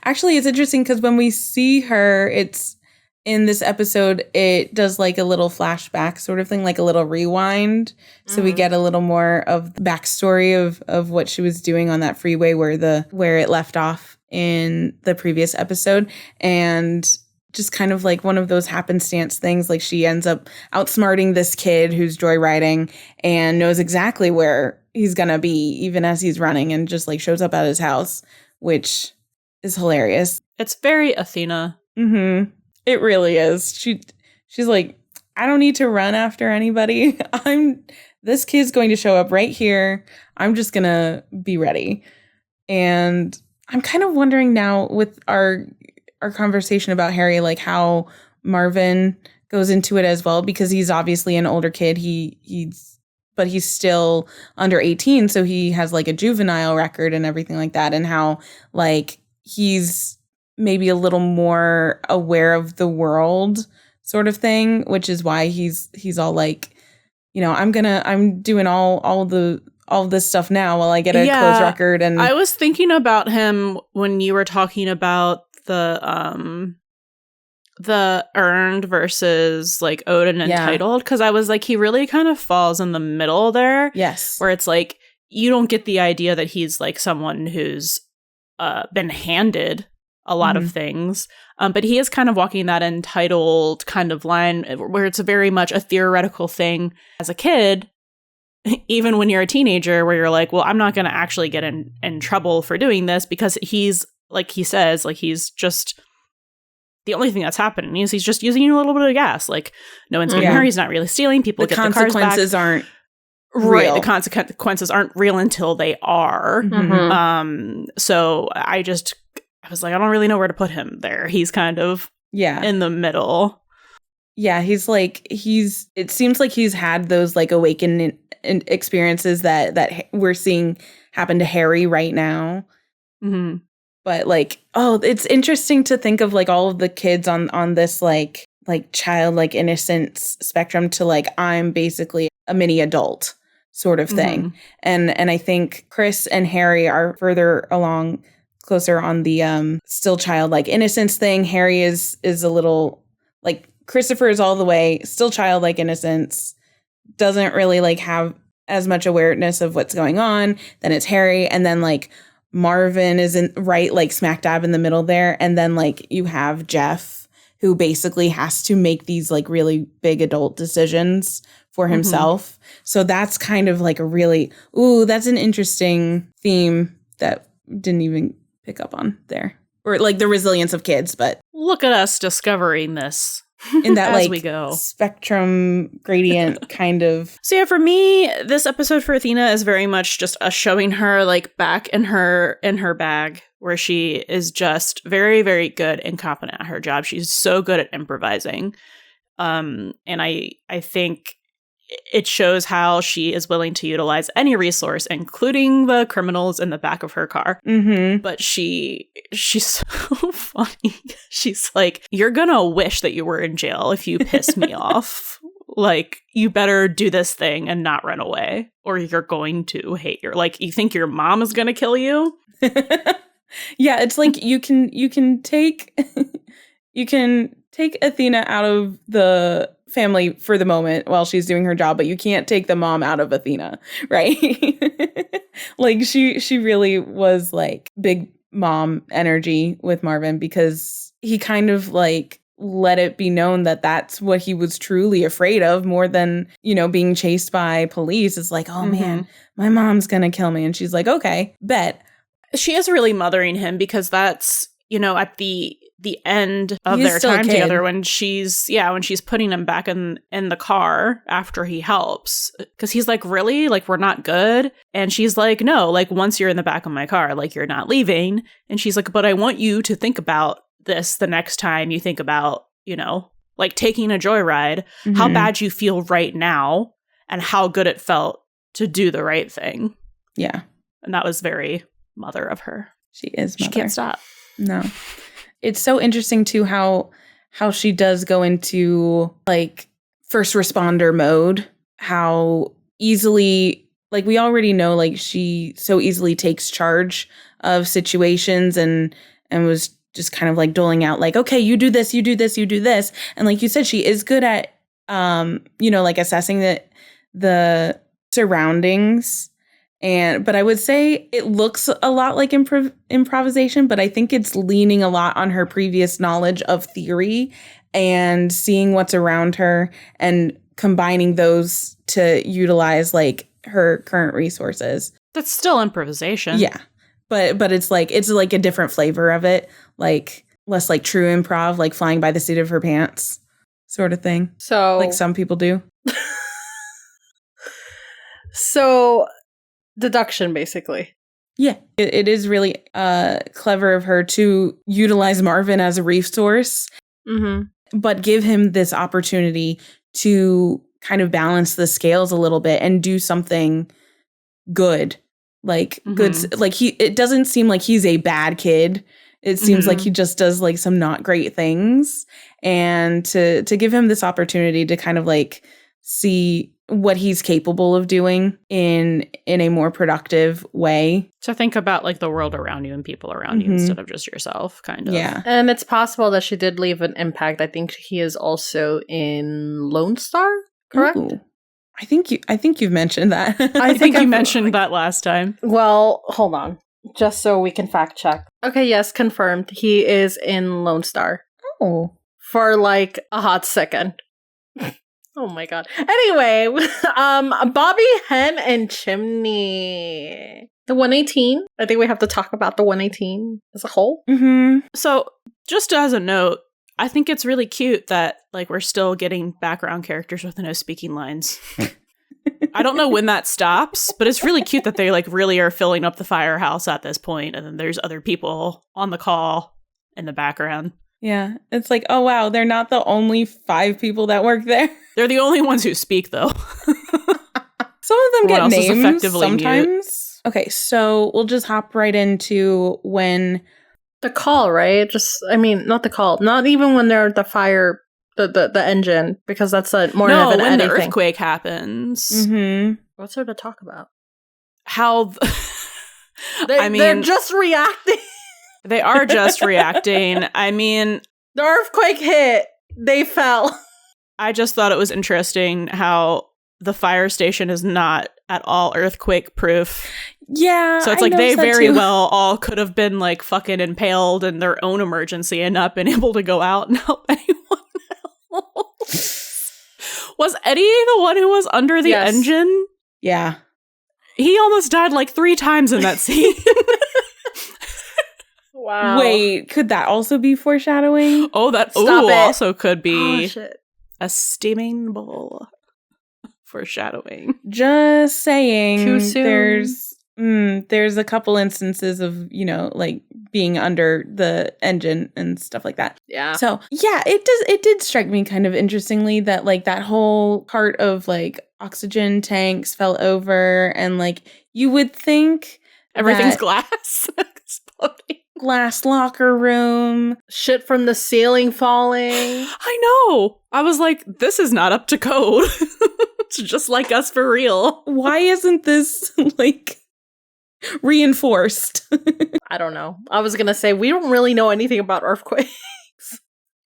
Actually, it's interesting because when we see her, it's in this episode, it does like a little flashback sort of thing, like a little rewind. So we get a little more of the backstory of what she was doing on that freeway where it left off in the previous episode. And just kind of like one of those happenstance things, like she ends up outsmarting this kid who's joyriding and knows exactly where he's gonna be even as he's running, and just like shows up at his house, which is hilarious. It's very Athena. It really is. She's like, I don't need to run after anybody. This kid's going to show up right here. I'm just gonna be ready. And I'm kind of wondering now with our conversation about Harry, like how Marvin goes into it as well, because he's obviously an older kid. But he's still under 18, so he has like a juvenile record and everything like that, and how like he's maybe a little more aware of the world sort of thing, which is why he's all like, you know, I'm doing all this stuff now while I get a closed record. And I was thinking about him when you were talking about the earned versus like owed and entitled, because I was like, he really kind of falls in the middle there. Yes. Where it's like, you don't get the idea that he's like someone who's been handed a lot of things. But he is kind of walking that entitled kind of line where it's very much a theoretical thing as a kid, even when you're a teenager, where you're like, well, I'm not going to actually get in trouble for doing this, because he's, like he says, like he's just, the only thing that's happening is he's just using a little bit of gas. Like no one's getting hurt. He's not really stealing. People get the cars back. The consequences aren't real. Right. The consequences aren't real until they are. So I was like, I don't really know where to put him there. He's kind of in the middle. Yeah, it seems like he's had those like awakening experiences that we're seeing happen to Harry right now. Mm-hmm. But like, oh, it's interesting to think of like all of the kids on this like childlike innocence spectrum to like, I'm basically a mini adult sort of thing. Mm-hmm. And I think Chris and Harry are further along, closer on the still childlike innocence thing. Harry is a little like, Christopher is all the way still childlike innocence, doesn't really like have as much awareness of what's going on. Then it's Harry, and then like Marvin isn't right like smack dab in the middle there, and then like you have Jeff, who basically has to make these like really big adult decisions for himself. Mm-hmm. So that's kind of like that's an interesting theme that didn't even pick up on there, or like the resilience of kids. But look at us discovering this in that as like we go. Spectrum gradient kind of. So yeah, for me, this episode for Athena is very much just us showing her like back in her bag, where she is just very, very good and competent at her job. She's so good at improvising. And I think it shows how she is willing to utilize any resource, including the criminals in the back of her car. Mm-hmm. But she's so funny. She's like, you're gonna wish that you were in jail if you piss me off. Like, you better do this thing and not run away, or you're going to hate you think your mom is gonna kill you? Yeah, it's like you can take Athena out of the family for the moment while she's doing her job, but you can't take the mom out of Athena, right? Like she really was like big mom energy with Marvin, because he kind of like let it be known that that's what he was truly afraid of, more than, being chased by police. It's like, oh man, my mom's gonna kill me. And she's like, okay, bet. She is really mothering him, because that's, at the end of their time together, when she's putting him back in the car after he helps, because he's like, really, like, we're not good. And she's like, no, like, once you're in the back of my car, like, you're not leaving. And she's like, but I want you to think about this the next time you think about, like, taking a joyride, how bad you feel right now and how good it felt to do the right thing. Yeah. And that was very mother of her. She is mother. She can't stop. No. It's so interesting too how she does go into like first responder mode, how easily, like, we already know, like, she so easily takes charge of situations and was just kind of like doling out like, okay, you do this, you do this, you do this. And like you said, she is good at like assessing the surroundings. But I would say it looks a lot like improvisation, but I think it's leaning a lot on her previous knowledge of theory and seeing what's around her and combining those to utilize like her current resources. That's still improvisation. Yeah. But it's like a different flavor of it, like less like true improv, like flying by the seat of her pants sort of thing. So like some people do. So deduction, basically. Yeah, it is really clever of her to utilize Marvin as a resource, but give him this opportunity to kind of balance the scales a little bit and do something good. Like good, like it doesn't seem like he's a bad kid. It seems like he just does like some not great things, and to give him this opportunity to kind of like see what he's capable of doing in a more productive way. To think about like the world around you and people around you instead of just yourself, kind of. Yeah. And it's possible that she did leave an impact. I think he is also in Lone Star, correct? Ooh. I think you've mentioned that. I think you mentioned that last time. Well, hold on. Just so we can fact check. Okay, yes, confirmed. He is in Lone Star. Oh. For like a hot second. Oh my god. Anyway, Bobby, Hen, and Chimney. The 118. I think we have to talk about the 118 as a whole. So, just as a note, I think it's really cute that like we're still getting background characters with no speaking lines. I don't know when that stops, but it's really cute that they like really are filling up the firehouse at this point, and then there's other people on the call in the background. Yeah. It's like, oh, wow, they're not the only 5 people that work there. They're the only ones who speak, though. Some of them get names sometimes. Mute. Okay, so we'll just hop right into when... The call, right? Not the call. Not even when they're the fire, the engine, because that's more of an when Eddie the thing. earthquake happens. Mm-hmm. What's there to talk about? How... They're just reacting. They are just reacting. I mean... The earthquake hit. They fell. I just thought it was interesting how the fire station is not at all earthquake proof. Yeah. So it's like they very well all could have been like fucking impaled in their own emergency and not been able to go out and help anyone else. Was Eddie the one who was under the engine? Yeah. He almost died like 3 times in that scene. Wow. Wait, could that also be foreshadowing? Oh, that also could be a steaming bowl. Foreshadowing. Just saying. Too soon. There's a couple instances of, like being under the engine and stuff like that. Yeah. So yeah, it did strike me kind of interestingly that like that whole part of like oxygen tanks fell over and like you would think everything's glass exploding. Glass locker room. Shit from the ceiling falling. I know. I was like, this is not up to code. It's just like us for real. Why isn't this like reinforced? I don't know. I was going to say, we don't really know anything about earthquakes.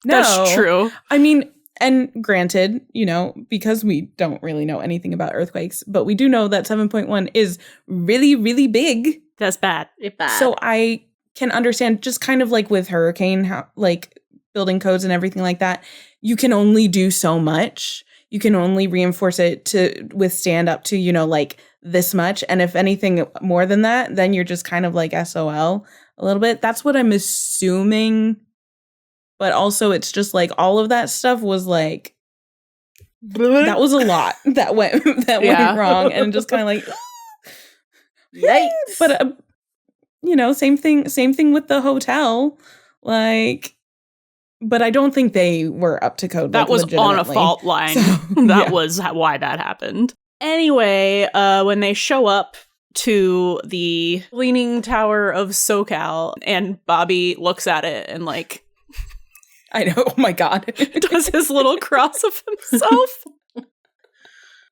No. That's true. I mean, and granted, because we don't really know anything about earthquakes, but we do know that 7.1 is really, really big. That's bad. It's bad. So I can understand just kind of like with hurricane, how, like building codes and everything like that, you can only do so much. You can only reinforce it to withstand up to, like this much. And if anything more than that, then you're just kind of like SOL a little bit. That's what I'm assuming. But also it's just like all of that stuff was like, that was a lot that went went wrong. And just kind of like, yikes. But, same thing with the hotel. Like, but I don't think they were up to code. That was on a fault line. So, that was why that happened. Anyway, when they show up to the Leaning Tower of SoCal and Bobby looks at it and like... I know, oh my God. does his little cross of himself.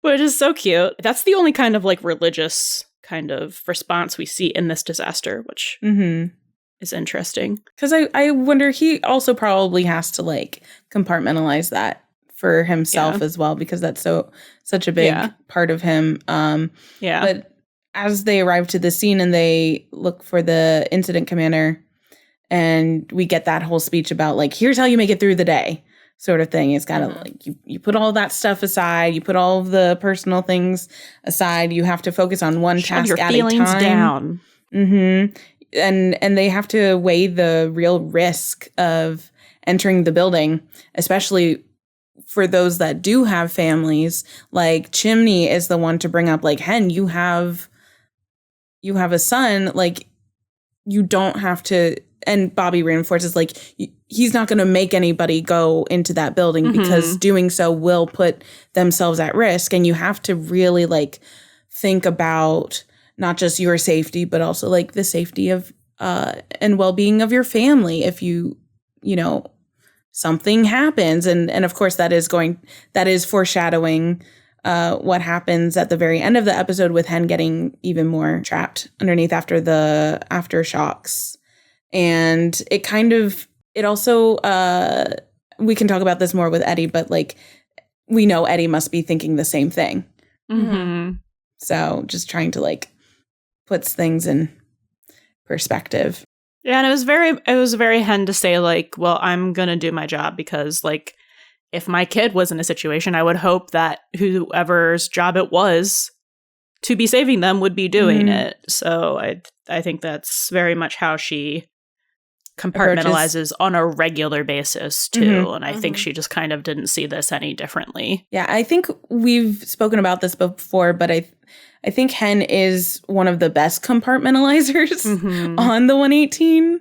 Which is so cute. That's the only kind of like religious kind of response we see in this disaster, which is interesting. Because I wonder, he also probably has to like compartmentalize that for himself as well, because that's such a big part of him. But as they arrive to the scene and they look for the incident commander, and we get that whole speech about like, here's how you make it through the day sort of thing. It's kind of like you put all that stuff aside, you put all of the personal things aside, you have to focus on one task at a time. Shut your feelings down. And they have to weigh the real risk of entering the building, especially for those that do have families. Like Chimney is the one to bring up like, Hen, you have a son, like you don't have to. And Bobby reinforces, like, he's not going to make anybody go into that building because doing so will put themselves at risk. And you have to really, like, think about not just your safety, but also, like, the safety of and well-being of your family if something happens. And of course, that is foreshadowing what happens at the very end of the episode with Hen getting even more trapped underneath after the aftershocks. And it also, we can talk about this more with Eddie, but like, we know Eddie must be thinking the same thing. So just trying to like puts things in perspective. Yeah. And it was very Hen to say like, well, I'm going to do my job because like, if my kid was in a situation, I would hope that whoever's job it was to be saving them would be doing it. So I think that's very much how she compartmentalizes on a regular basis too. And I think she just kind of didn't see this any differently. Yeah, I think we've spoken about this before, but I think Hen is one of the best compartmentalizers on the 118,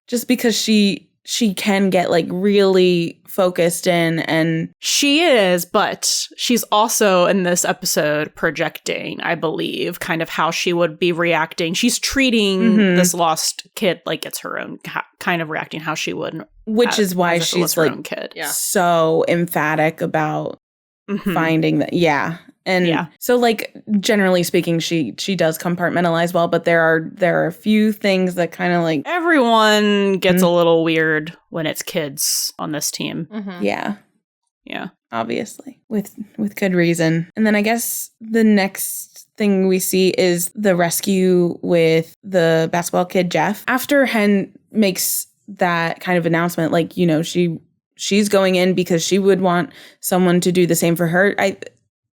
just because she she can get like really focused in, and she is, but she's also in this episode projecting, I believe, kind of how she would be reacting. She's treating this lost kid like it's her own, kind of reacting how she would, which is why she's like kid. So emphatic about finding that. Yeah. And so like generally speaking, she does compartmentalize well, but there are a few things that kind of like everyone gets a little weird when it's kids on this team. Yeah. Yeah. Obviously. With good reason. And then I guess the next thing we see is the rescue with the basketball kid Jeff. After Hen makes that kind of announcement, like, you know, she's going in because she would want someone to do the same for her.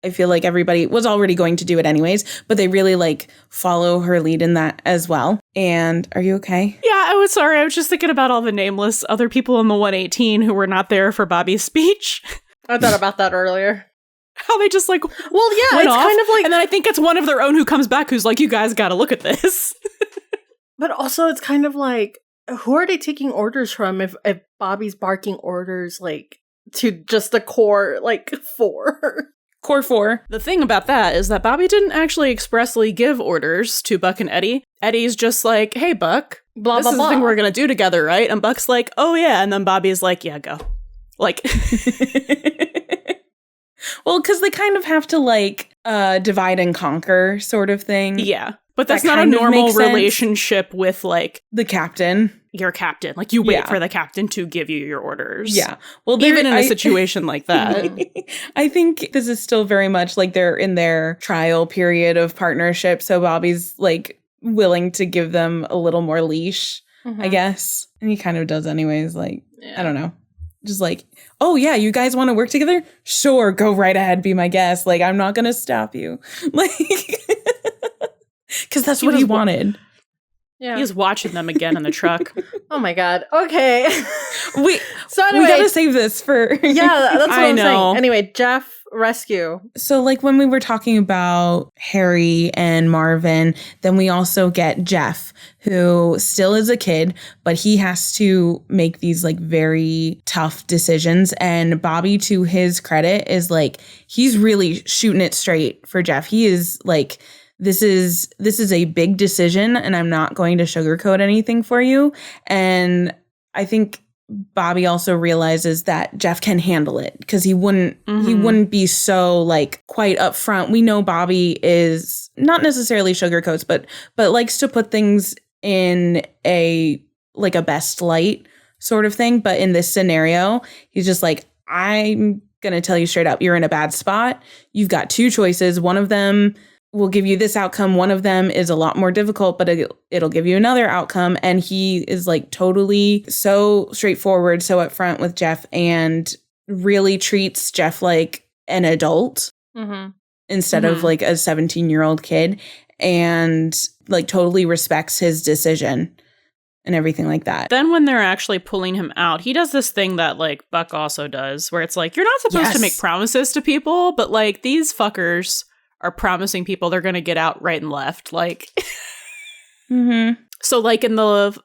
I feel like everybody was already going to do it anyways, but they really like follow her lead in that as well. And are you okay? Yeah, I was sorry. I was just thinking about all the nameless other people in the 118 who were not there for Bobby's speech. I thought about that earlier. How they just like, well, yeah, it's off. kind of like, and then I think it's one of their own who comes back who's like, you guys got to look at this. But also it's kind of like, who are they taking orders from if Bobby's barking orders like to just the core like 4? Core 4. The thing about that is that Bobby didn't actually expressly give orders to Buck and Eddie. Eddie's just like, hey, Buck, blah, this blah, is blah. the thing we're going to do together, right? And Buck's like, oh, yeah. And then Bobby's like, yeah, go. Like, well, because they kind of have to like divide and conquer sort of thing. Yeah. But that's not a normal relationship with like the captain. Your captain. Like you wait for the captain to give you your orders. Yeah. Well, even in a situation like that. I think this is still very much like they're in their trial period of partnership. So Bobby's like willing to give them a little more leash, I guess. And he kind of does anyways. Like, I don't know. Just like, oh yeah, you guys want to work together? Sure, go right ahead, be my guest. Like, I'm not going to stop you. Like, because that's what he wanted. Yeah. He was watching them again in the truck. Oh my God. Okay. So anyway, we gotta save this for. Yeah, that's what I'm saying. Anyway, Jeff rescue. So like when we were talking about Harry and Marvin, then we also get Jeff, who still is a kid, but he has to make these like very tough decisions. And Bobby, to his credit, is like, he's really shooting it straight for Jeff. He is like, this is a big decision and I'm not going to sugarcoat anything for you. And I think Bobby also realizes that Jeff can handle it because he wouldn't be so like quite upfront. We know Bobby is not necessarily sugarcoats, but likes to put things in a like a best light sort of thing. But in this scenario, he's just like, I'm going to tell you straight up, you're in a bad spot. You've got two choices. One of them will give you this outcome. One of them is a lot more difficult, but it'll give you another outcome. And he is like totally so straightforward, so upfront with Jeff, and really treats Jeff like an adult instead of like a 17-year-old kid, and like totally respects his decision and everything like that. Then when they're actually pulling him out, he does this thing that like Buck also does, where it's like, you're not supposed to make promises to people, but like these fuckers are promising people they're going to get out right and left. Like, So like in the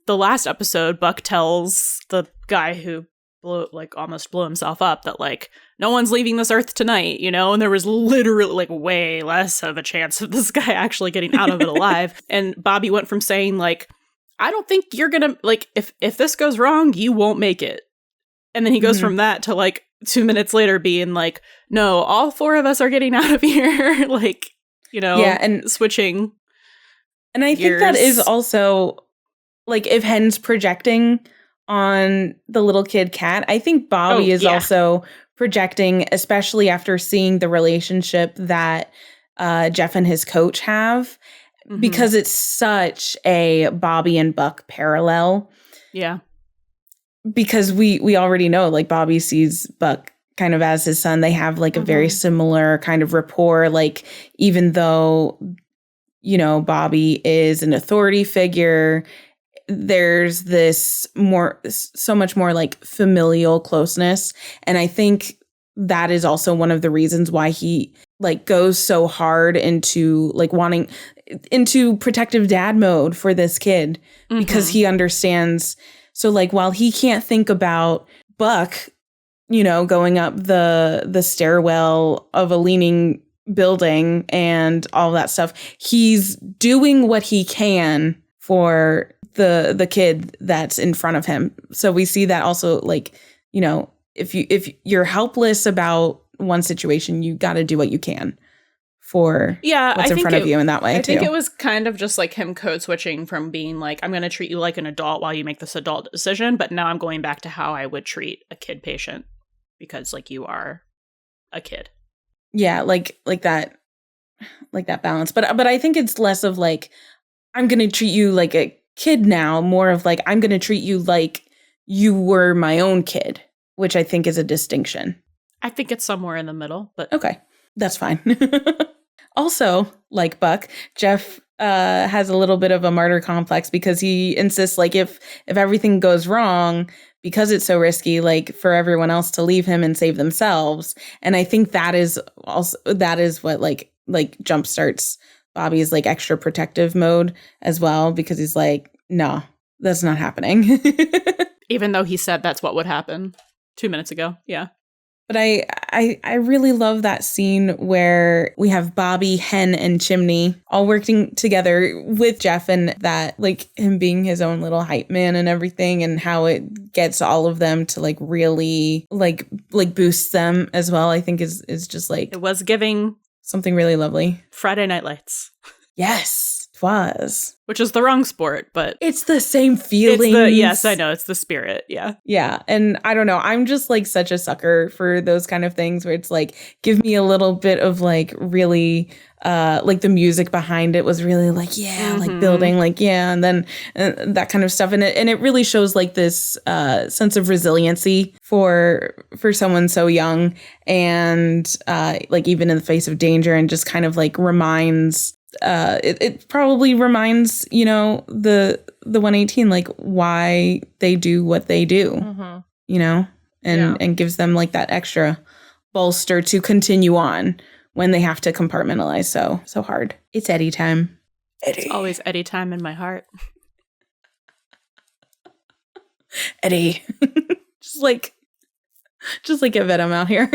last episode, Buck tells the guy who almost blew himself up that like, no one's leaving this earth tonight, you know? And there was literally like way less of a chance of this guy actually getting out of it alive. And Bobby went from saying like, I don't think you're going to like, if this goes wrong, you won't make it. And then he goes from that to like 2 minutes later being like, no, all four of us are getting out of here. Like, you know, and switching. And I think that is also like, if Hen's projecting on the little kid Cat, I think Bobby is also projecting, especially after seeing the relationship that Jeff and his coach have, because it's such a Bobby and Buck parallel. Yeah. Because we already know, like, Bobby sees Buck kind of as his son. They have like a very similar kind of rapport. Like, even though, you know, Bobby is an authority figure, there's this so much more like familial closeness. And I think that is also one of the reasons why he like goes so hard into like wanting into protective dad mode for this kid, because he understands So like while he can't think about Buck, you know, going up the stairwell of a leaning building and all that stuff, he's doing what he can for the kid that's in front of him. So we see that also, like, you know, if you're helpless about one situation, you got to do what you can for what's in front of you in that way. I think it was kind of just like him code switching from being like, I'm going to treat you like an adult while you make this adult decision, but now I'm going back to how I would treat a kid patient because like you are a kid. Yeah, like that balance. But I think it's less of like, I'm going to treat you like a kid now, more of like, I'm going to treat you like you were my own kid, which I think is a distinction. I think it's somewhere in the middle, but okay, that's fine. Also, like Buck, Jeff has a little bit of a martyr complex because he insists like if everything goes wrong, because it's so risky, like for everyone else to leave him and save themselves. And I think that is what like jumpstarts Bobby's like extra protective mode as well, because he's like, no, that's not happening. Even though he said that's what would happen 2 minutes ago. Yeah. But I really love that scene where we have Bobby, Hen, and Chimney all working together with Jeff, and that like him being his own little hype man and everything, and how it gets all of them to like really like boost them as well. I think is just like, it was giving something really lovely. Friday Night Lights. Yes, it was. Which is the wrong sport, but it's the same feeling. Yes, I know. It's the spirit. Yeah. Yeah. And I don't know. I'm just like such a sucker for those kind of things where it's like, give me a little bit of like really like the music behind it was really like, yeah, like building, like, yeah. And then that kind of stuff. And it really shows like this sense of resiliency for someone so young, and like even in the face of danger, and just kind of like reminds it probably reminds, you know, the 118 like why they do what they do, you know, and gives them like that extra bolster to continue on when they have to compartmentalize so hard. It's Eddie time. Eddie. It's always Eddie time in my heart. Eddie. just like get Venom out here.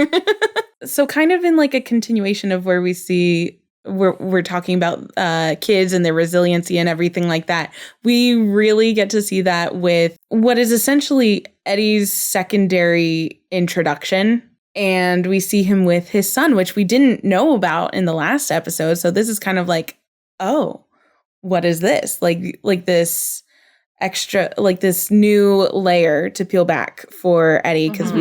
So kind of in like a continuation of where we see we're talking about kids and their resiliency and everything like that. We really get to see that with what is essentially Eddie's secondary introduction. And we see him with his son, which we didn't know about in the last episode. So this is kind of like, oh, what is this? Like this extra, like this new layer to peel back for Eddie, because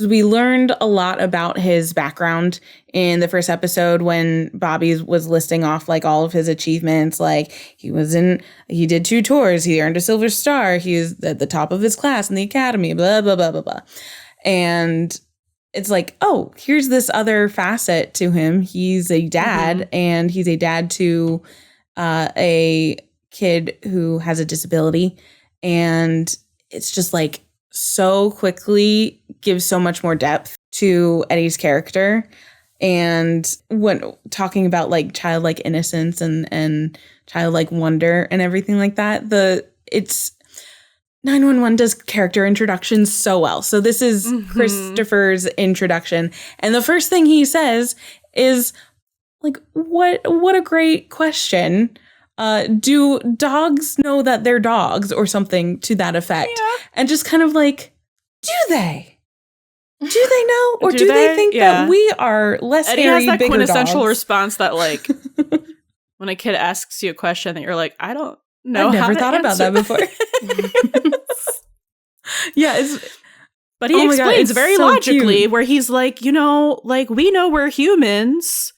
we learned a lot about his background in the first episode when Bobby was listing off like all of his achievements. Like he did 2 tours, he earned a silver star, he was at the top of his class in the academy, blah, blah, blah, blah, blah. And it's like, oh, here's this other facet to him. He's a dad, and he's a dad to a kid who has a disability. And it's just like so quickly gives so much more depth to Eddie's character. And when talking about like childlike innocence and childlike wonder and everything like that, it's 911 does character introductions so well. So this is Christopher's introduction. And the first thing he says is like, what a great question. Do dogs know that they're dogs, or something to that effect? Yeah. And just kind of like, do they? Do they know? Or do they think that we are less Eddie hairy, has that bigger quintessential dogs? Response that like, when a kid asks you a question that you're like, I don't know. I've never thought about that before. Yeah, but he explains very so logically cute. Where he's like, you know, like we know we're humans,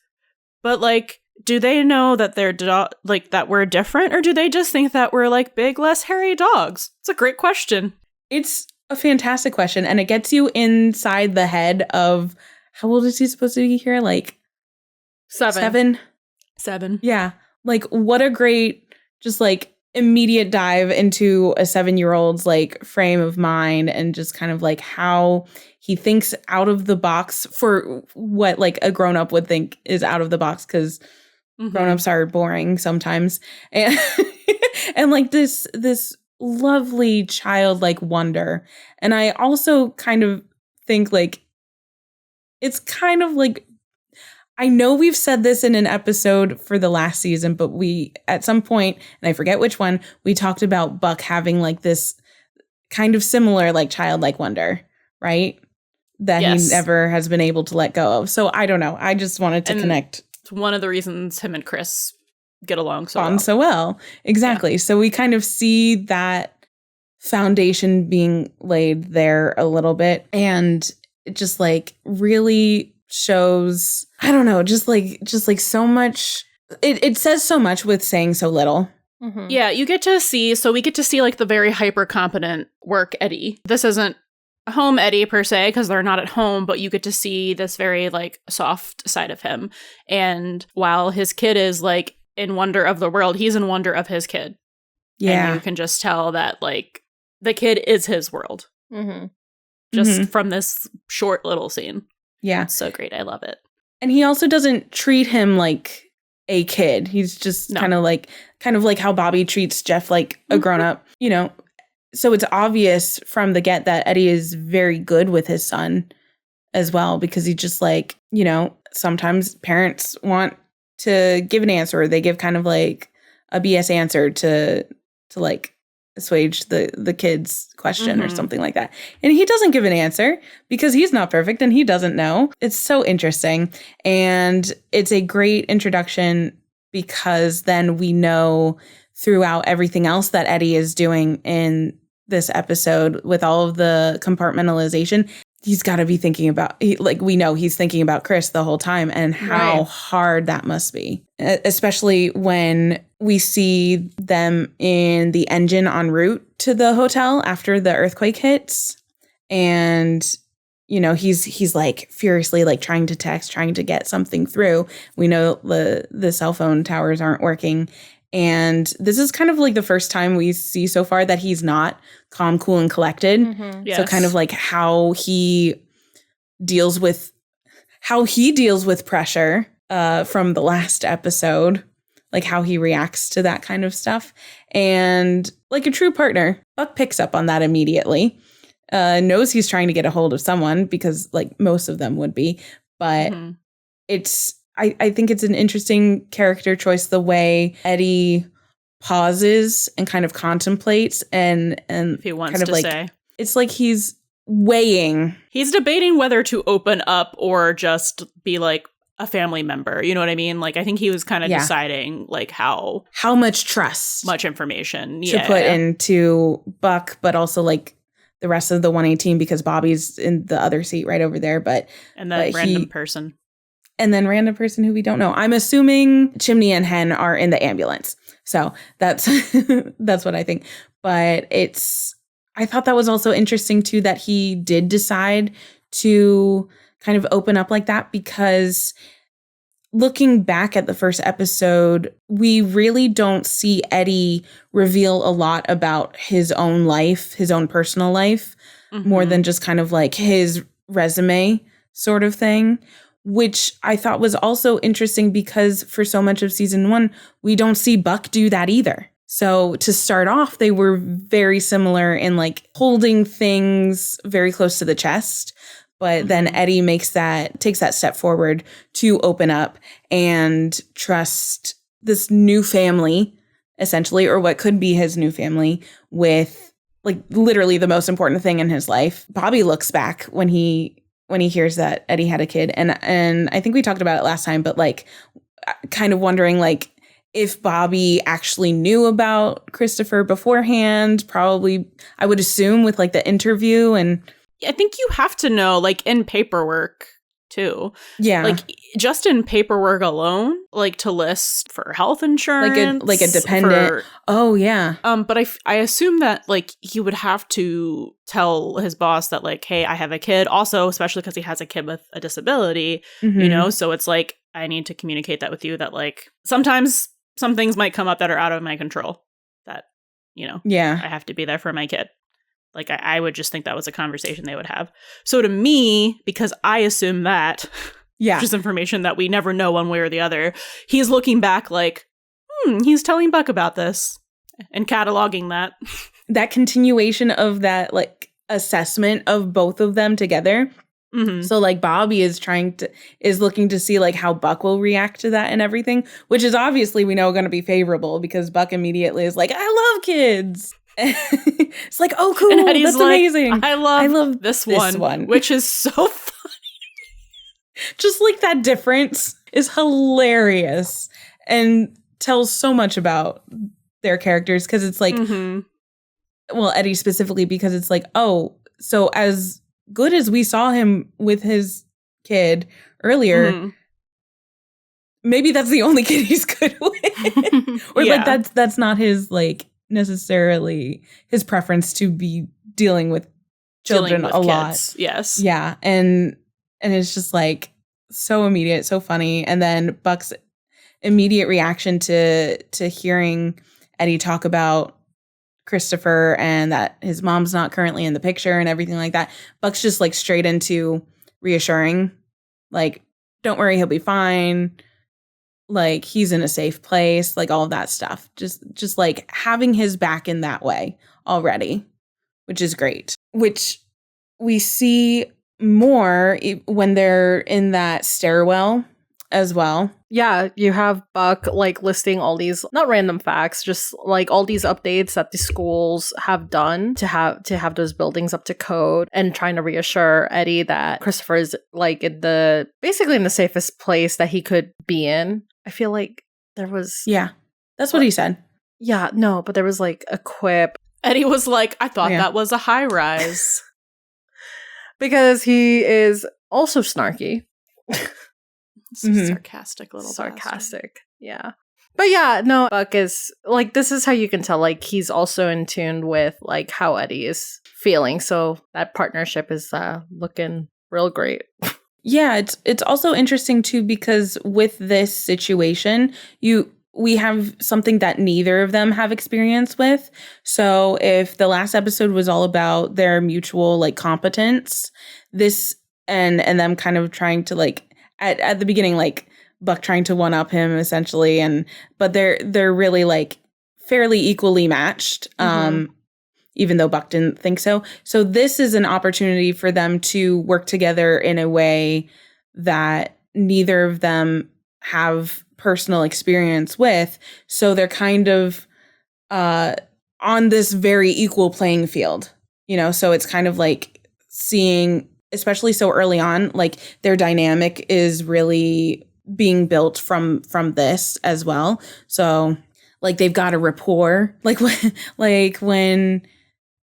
but like, do they know that they're like that we're different, or do they just think that we're like big, less hairy dogs? It's a great question. It's a fantastic question, and it gets you inside the head of how old is he supposed to be here? Like 7. Yeah, like what a great just like immediate dive into a 7-year-old's like frame of mind, and just kind of like how he thinks out of the box for what like a grown-up would think is out of the box, because grown-ups are boring sometimes. And and like this lovely childlike wonder. And I also kind of think like, it's kind of like, I know we've said this in an episode for the last season, but we, at some point, and I forget which one, we talked about Buck having like this kind of similar like childlike wonder, right? That he never has been able to let go of. So I don't know. I just wanted to connect. It's one of the reasons him and Chris get along so well. Exactly. Yeah. So we kind of see that foundation being laid there a little bit. And it just like really shows, I don't know, just like so much. It says so much with saying so little. Mm-hmm. Yeah, we get to see like the very hyper competent work Eddie. This isn't a home Eddie per se, because they're not at home, but you get to see this very like soft side of him. And while his kid is like in wonder of the world, he's in wonder of his kid. Yeah. And you can just tell that like the kid is his world. Mm-hmm. Just from this short little scene. Yeah. It's so great. I love it. And he also doesn't treat him like a kid. He's just kind of like how Bobby treats Jeff like a grown-up, you know. So it's obvious from the get that Eddie is very good with his son as well, because he just like, you know, sometimes parents want to give an answer, or they give kind of like a BS answer to like assuage the kid's question or something like that. And he doesn't give an answer because he's not perfect and he doesn't know. It's so interesting. And it's a great introduction because then we know throughout everything else that Eddie is doing in this episode with all of the compartmentalization, he's got to be thinking about, we know he's thinking about Chris the whole time and how hard that must be, especially when we see them in the engine en route to the hotel after the earthquake hits. And, you know, he's like furiously like trying to text, trying to get something through. We know the cell phone towers aren't working. And this is kind of like the first time we see so far that he's not calm, cool, and collected. Mm-hmm. Yes. So kind of like how he deals with pressure from the last episode, like how he reacts to that kind of stuff. And like a true partner, Buck picks up on that immediately, knows he's trying to get a hold of someone because like most of them would be. But I think it's an interesting character choice, the way Eddie pauses and kind of contemplates and if he wants kind of to like, say. It's like he's weighing. He's debating whether to open up or just be like a family member. You know what I mean? Like, I think he was kind of deciding like how much trust, much information to put into Buck, but also like the rest of the 118 because Bobby's in the other seat right over there. And that random person. And then random person who we don't know. I'm assuming Chimney and Hen are in the ambulance. So that's what I think. But I thought that was also interesting too, that he did decide to kind of open up like that, because looking back at the first episode, we really don't see Eddie reveal a lot about his own life, his own personal life, more than just kind of like his resume sort of thing. Which I thought was also interesting because for so much of season 1, we don't see Buck do that either. So to start off, they were very similar in like holding things very close to the chest. But then Eddie takes that step forward to open up and trust this new family, essentially, or what could be his new family, with like literally the most important thing in his life. Bobby looks back when he hears that Eddie had a kid. And I think we talked about it last time, but like kind of wondering like if Bobby actually knew about Christopher beforehand, probably I would assume with like the interview. And I think you have to know like in paperwork too. Yeah. Like just in paperwork alone, like to list for health insurance. Like a dependent. Oh, yeah. But I assume that like he would have to tell his boss that like, hey, I have a kid. Also, especially because he has a kid with a disability, you know? So it's like, I need to communicate that with you that like sometimes some things might come up that are out of my control that, you know, I have to be there for my kid. Like, I would just think that was a conversation they would have. So to me, because I assume that, which is information that we never know one way or the other, he's looking back like, he's telling Buck about this. And cataloging that. That continuation of that, like, assessment of both of them together. Mm-hmm. So, like, Bobby is looking to see, like, how Buck will react to that and everything, which is obviously, we know, going to be favorable because Buck immediately is like, I love kids. It's like, oh, cool, and Eddie's that's like, amazing. I love this one, which is so funny. Just, like, that difference is hilarious and tells so much about their characters because it's like, well, Eddie specifically, because it's like, oh, so as good as we saw him with his kid earlier, maybe that's the only kid he's good with. Or like that's not his, like, necessarily his preference to be dealing with children a lot. Yes. Yeah. And it's just like so immediate, so funny. And then Buck's immediate reaction to hearing Eddie talk about Christopher and that his mom's not currently in the picture and everything like that. Buck's just like straight into reassuring, like, don't worry, he'll be fine. Like, he's in a safe place, like all of that stuff. Just like having his back in that way already, which is great. Which we see more when they're in that stairwell as well. Yeah, you have Buck, like, listing all these, not random facts, just, like, all these updates that the schools have done to have those buildings up to code, and trying to reassure Eddie that Christopher is, like, basically in the safest place that he could be in. I feel like there was... Yeah, that's what he said. Yeah, no, but there was, like, a quip. Eddie was like, I thought that was a high rise. Because he is also snarky. Sarcastic little bastard. Yeah. But yeah, no, Buck is, like, this is how you can tell, like, he's also in tune with, like, how Eddie is feeling. So that partnership is looking real great. Yeah, it's also interesting too, because with this situation, we have something that neither of them have experience with. So if the last episode was all about their mutual, like, competence, this and them kind of trying to, like, at the beginning, like, Buck trying to one up him essentially, but they're really, like, fairly equally matched, even though Buck didn't think so. So this is an opportunity for them to work together in a way that neither of them have personal experience with. So they're kind of on this very equal playing field, you know. So it's kind of like seeing, especially so early on, like, their dynamic is really being built from this as well. So, like, they've got a rapport. Like when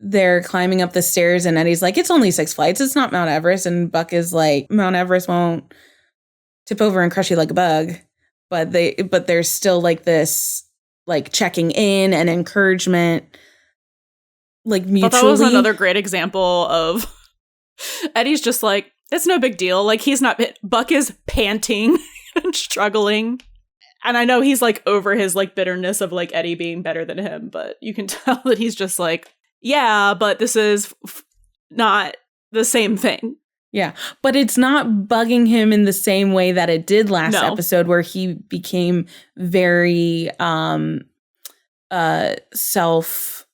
they're climbing up the stairs and Eddie's like, it's only 6 flights, it's not Mount Everest. And Buck is like, Mount Everest won't tip over and crush you like a bug. But there's still, like, this, like, checking in and encouragement, like, mutually. But that was another great example of Eddie's just like, it's no big deal. Like, Buck is panting and struggling. And I know he's, like, over his, like, bitterness of, like, Eddie being better than him, but you can tell that he's just like, yeah, but this is not the same thing. Yeah, but it's not bugging him in the same way that it did last episode, where he became very self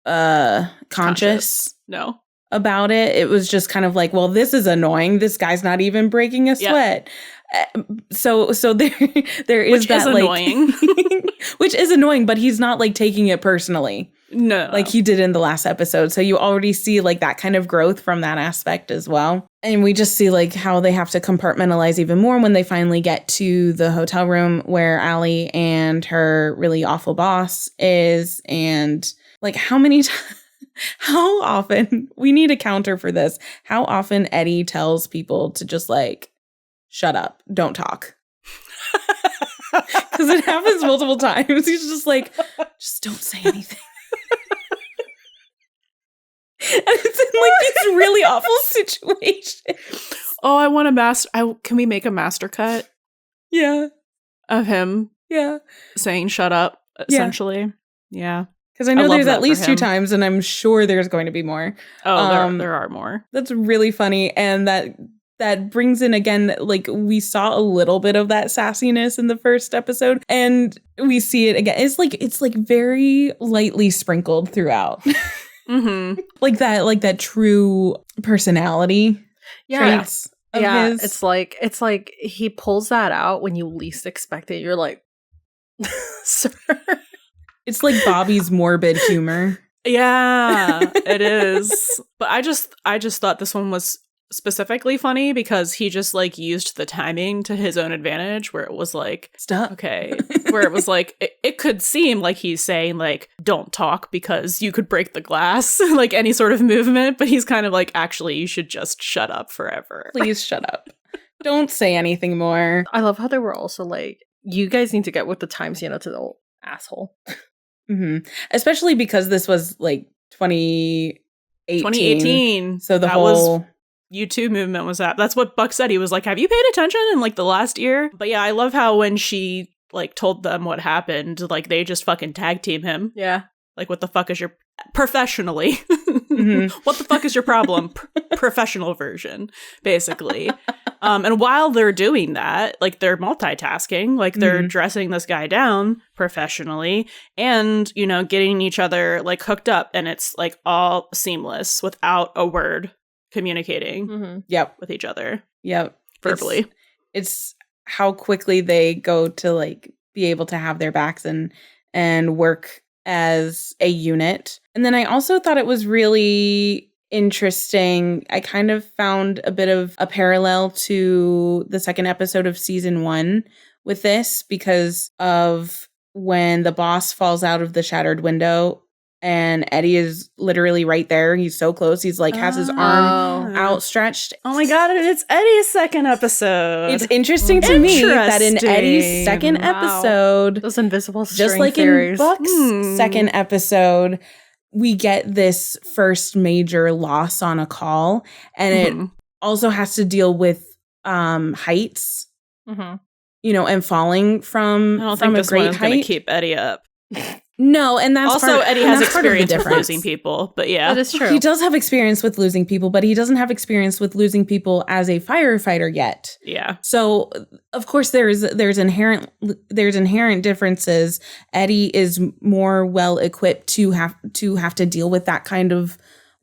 conscious. No. About it. It was just kind of like, well, this is annoying. This guy's not even breaking a sweat. So there is which that, is annoying. Like, which is annoying, but he's not, like, taking it personally. No. Like he did in the last episode. So you already see, like, that kind of growth from that aspect as well. And we just see, like, how they have to compartmentalize even more when they finally get to the hotel room where Allie and her really awful boss is. And, like, how often, we need a counter for this, how often Eddie tells people to just, like, shut up, don't talk. Because it happens multiple times. He's just like, just don't say anything. And it's in, like, these really awful situations. Oh, I want can we make a master cut? Yeah. Of him. Yeah. Saying shut up, essentially. Yeah. Because I know there's at least 2 times, and I'm sure there's going to be more. Oh, there are more. That's really funny. And that that brings in, again, like we saw a little bit of that sassiness in the first episode, and we see it again. It's like very lightly sprinkled throughout. Mm-hmm. like that true personality traits of his. It's like he pulls that out when you least expect it. You're like, sir. It's like Bobby's morbid humor. Yeah, it is. But I just thought this one was specifically funny because he just like used the timing to his own advantage, where it was like, stop. Okay. Where it was like, it could seem like he's saying like, don't talk because you could break the glass, like any sort of movement. But he's kind of like, actually, you should just shut up forever. Please shut up. Don't say anything more. I love how they were also like, you guys need to get with the times, to the old asshole. Mm-hmm. Especially because this was like 2018. So the whole YouTube movement was that. That's what Buck said. He was like, have you paid attention in like the last year? But yeah, I love how when she like told them what happened, like they just fucking tag team him. Yeah. Like, what the fuck is your professionally? Mm-hmm. What the fuck is your problem? Professional version, basically. And while they're doing that, like they're multitasking, like they're dressing this guy down professionally and, getting each other like hooked up, and it's like all seamless without a word communicating with each other. Yep. Verbally. It's how quickly they go to like be able to have their backs and work as a unit. And then I also thought it was really interesting. I kind of found a bit of a parallel to the second episode of season 1 with this, because of when the boss falls out of the shattered window and Eddie is literally right there. He's so close. He's like has his arm outstretched. Oh my God, it's Eddie's second episode. It's interesting to me that in Eddie's second episode, those invisible string just like theories. in Buck's second episode, we get this first major loss on a call, and it also has to deal with heights, and falling from I don't think a this great one is height. going to keep Eddie up. No, and that's also Eddie has experience with difference. losing people, but yeah, that is true. He does have experience with losing people, but he doesn't have experience with losing people as a firefighter yet. Yeah. So of course there's inherent differences. Eddie is more well equipped to have to deal with that kind of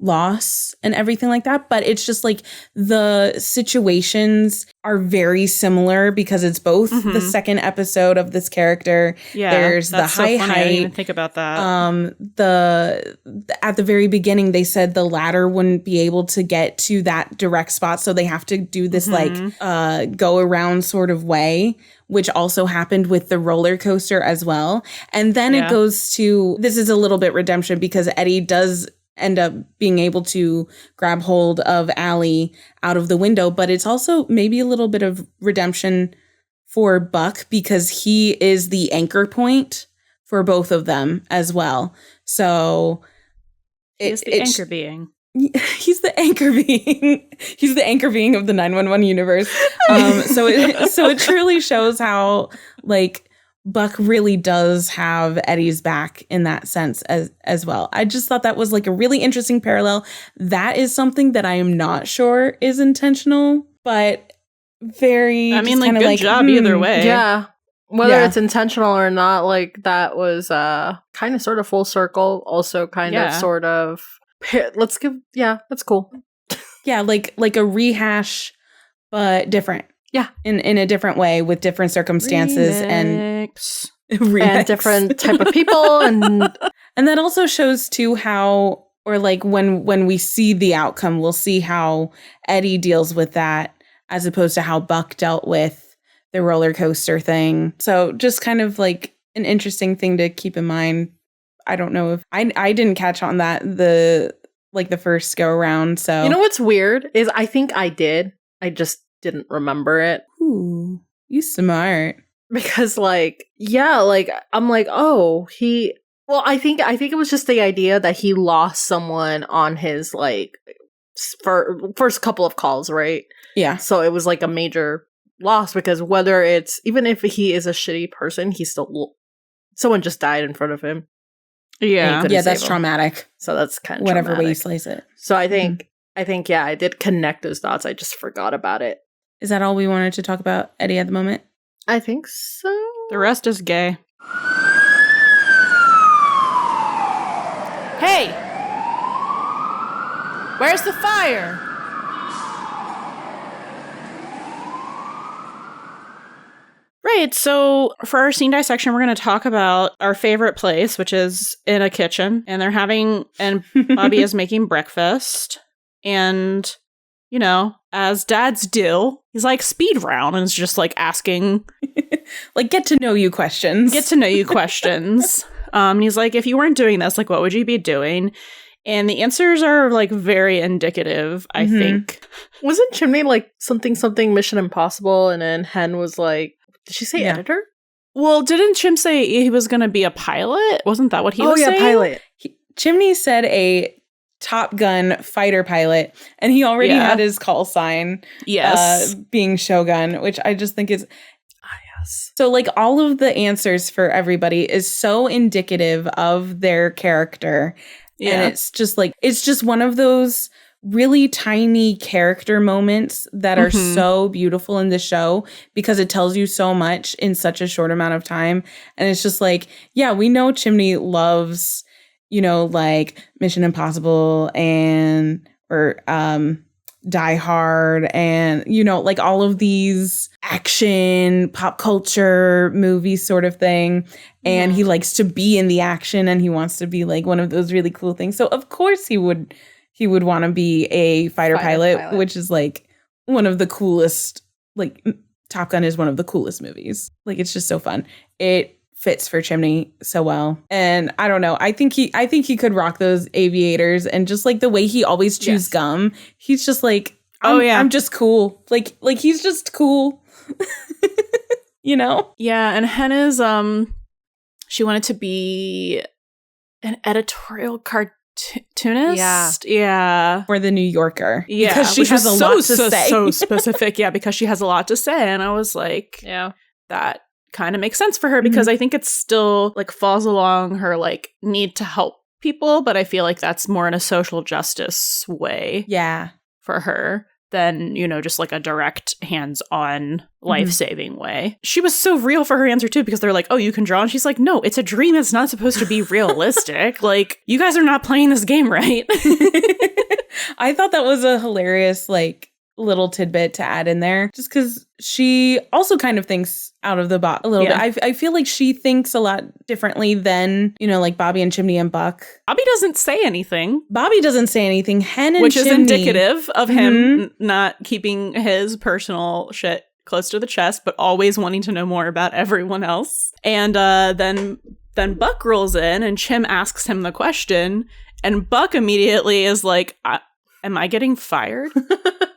loss and everything like that, but it's just like the situations are very similar because it's both the second episode of this character. Yeah, there's the high height. I didn't even think about that. At the very beginning they said the ladder wouldn't be able to get to that direct spot, so they have to do this go around sort of way, which also happened with the roller coaster as well. And then it goes to, this is a little bit redemption because Eddie does end up being able to grab hold of Allie out of the window, but it's also maybe a little bit of redemption for Buck because he is the anchor point for both of them as well. So he's the anchor being. He's the anchor being. He's the anchor being of the 911 universe. So it truly shows how like Buck really does have Eddie's back in that sense as well. I just thought that was like a really interesting parallel. That is something that I am not sure is intentional, but very. I mean, like good job either way. Yeah, whether it's intentional or not, like that was kind of sort of full circle. Also, kind of sort of. Let's give. Yeah, that's cool. Yeah, like a rehash, but different. Yeah, in a different way with different circumstances and different type of people, and that also shows too how, or like when we see the outcome, we'll see how Eddie deals with that as opposed to how Buck dealt with the roller coaster thing. So just kind of like an interesting thing to keep in mind. I don't know if I didn't catch on that the first go around. So you know what's weird is I think I did. I just didn't remember it. Ooh, you smart. Because I'm like, oh, I think it was just the idea that he lost someone on his like first couple of calls, right? Yeah. So it was like a major loss because whether it's, even if he is a shitty person, he still, someone just died in front of him. Yeah. Yeah, that's traumatic. So that's kind of whatever traumatic. way you slice it. So I think I think, yeah, I did connect those dots. I just forgot about it. Is that all we wanted to talk about Eddie at the moment? I think so. The rest is gay. Hey! Where's the fire? Right, so for our scene dissection, we're going to talk about our favorite place, which is in a kitchen. And and Bobby is making breakfast. And, you know, as dads do, he's like speed round and is just like asking. Like, get to know you questions. And he's like, if you weren't doing this, like, what would you be doing? And the answers are like very indicative, I think. Wasn't Chimney like something Mission Impossible? And then Hen was like, did she say editor? Well, didn't Chim say he was going to be a pilot? Wasn't that what he was saying? Oh, yeah, pilot. Chimney said a Top Gun fighter pilot, and he already had his call sign. Yes. Being Shogun, which I just think is... yes. So, like, all of the answers for everybody is so indicative of their character. Yeah. And it's just one of those really tiny character moments that are so beautiful in the show because it tells you so much in such a short amount of time. And it's just like, yeah, we know Chimney loves, you know, like Mission Impossible or Die Hard and, you know, like all of these action, pop culture movies sort of thing. And he likes to be in the action and he wants to be like one of those really cool things. So of course he would want to be a fighter pilot, which is like one of the coolest, like Top Gun is one of the coolest movies. Like it's just so fun. It fits for Chimney so well. And I don't know. I think he could rock those aviators and just like the way he always chews gum. He's just like, I'm just cool. Like he's just cool. You know? Yeah, and Hen is she wanted to be an editorial cartoonist. Yeah. For the New Yorker. Yeah. Because she has a lot to say. So specific. Yeah, because she has a lot to say. And I was like, that kind of makes sense for her because I think it still like falls along her like need to help people, but I feel like that's more in a social justice way. Yeah. For her than, you know, just like a direct hands-on life-saving way. She was so real for her answer too because they're like, oh, you can draw? And she's like, no, it's a dream. It's not supposed to be realistic. Like, you guys are not playing this game right. I thought that was a hilarious, like, little tidbit to add in there just because she also kind of thinks out of the box a little bit. I feel like she thinks a lot differently than, you know, like Bobby and Chimney and Buck. Bobby doesn't say anything. Hen and which Chimney, is indicative of him not keeping his personal shit close to the chest, but always wanting to know more about everyone else. And then Buck rolls in and Chim asks him the question and Buck immediately is like, am I getting fired?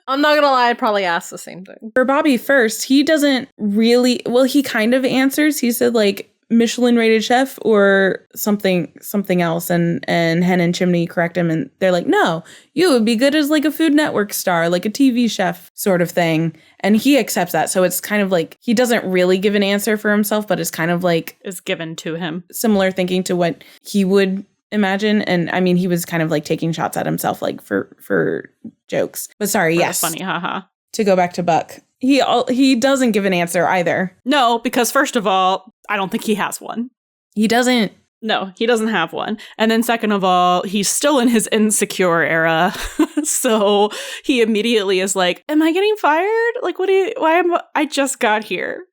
I'm not gonna lie, I'd probably ask the same thing. For Bobby first, he doesn't really, well, he kind of answers. He said like Michelin rated chef or something else. And Hen and Chimney correct him and they're like, no, you would be good as like a Food Network star, like a TV chef sort of thing. And he accepts that. So it's kind of like, he doesn't really give an answer for himself, but it's kind of like, is given to him. Similar thinking to what he would imagine. And I mean, he was kind of like taking shots at himself, like for jokes. But sorry, yes. Funny, haha. To go back to Buck, he doesn't give an answer either. No, because first of all, I don't think he has one. He doesn't. No, he doesn't have one. And then second of all, he's still in his insecure era. So he immediately is like, am I getting fired? Like, I just got here.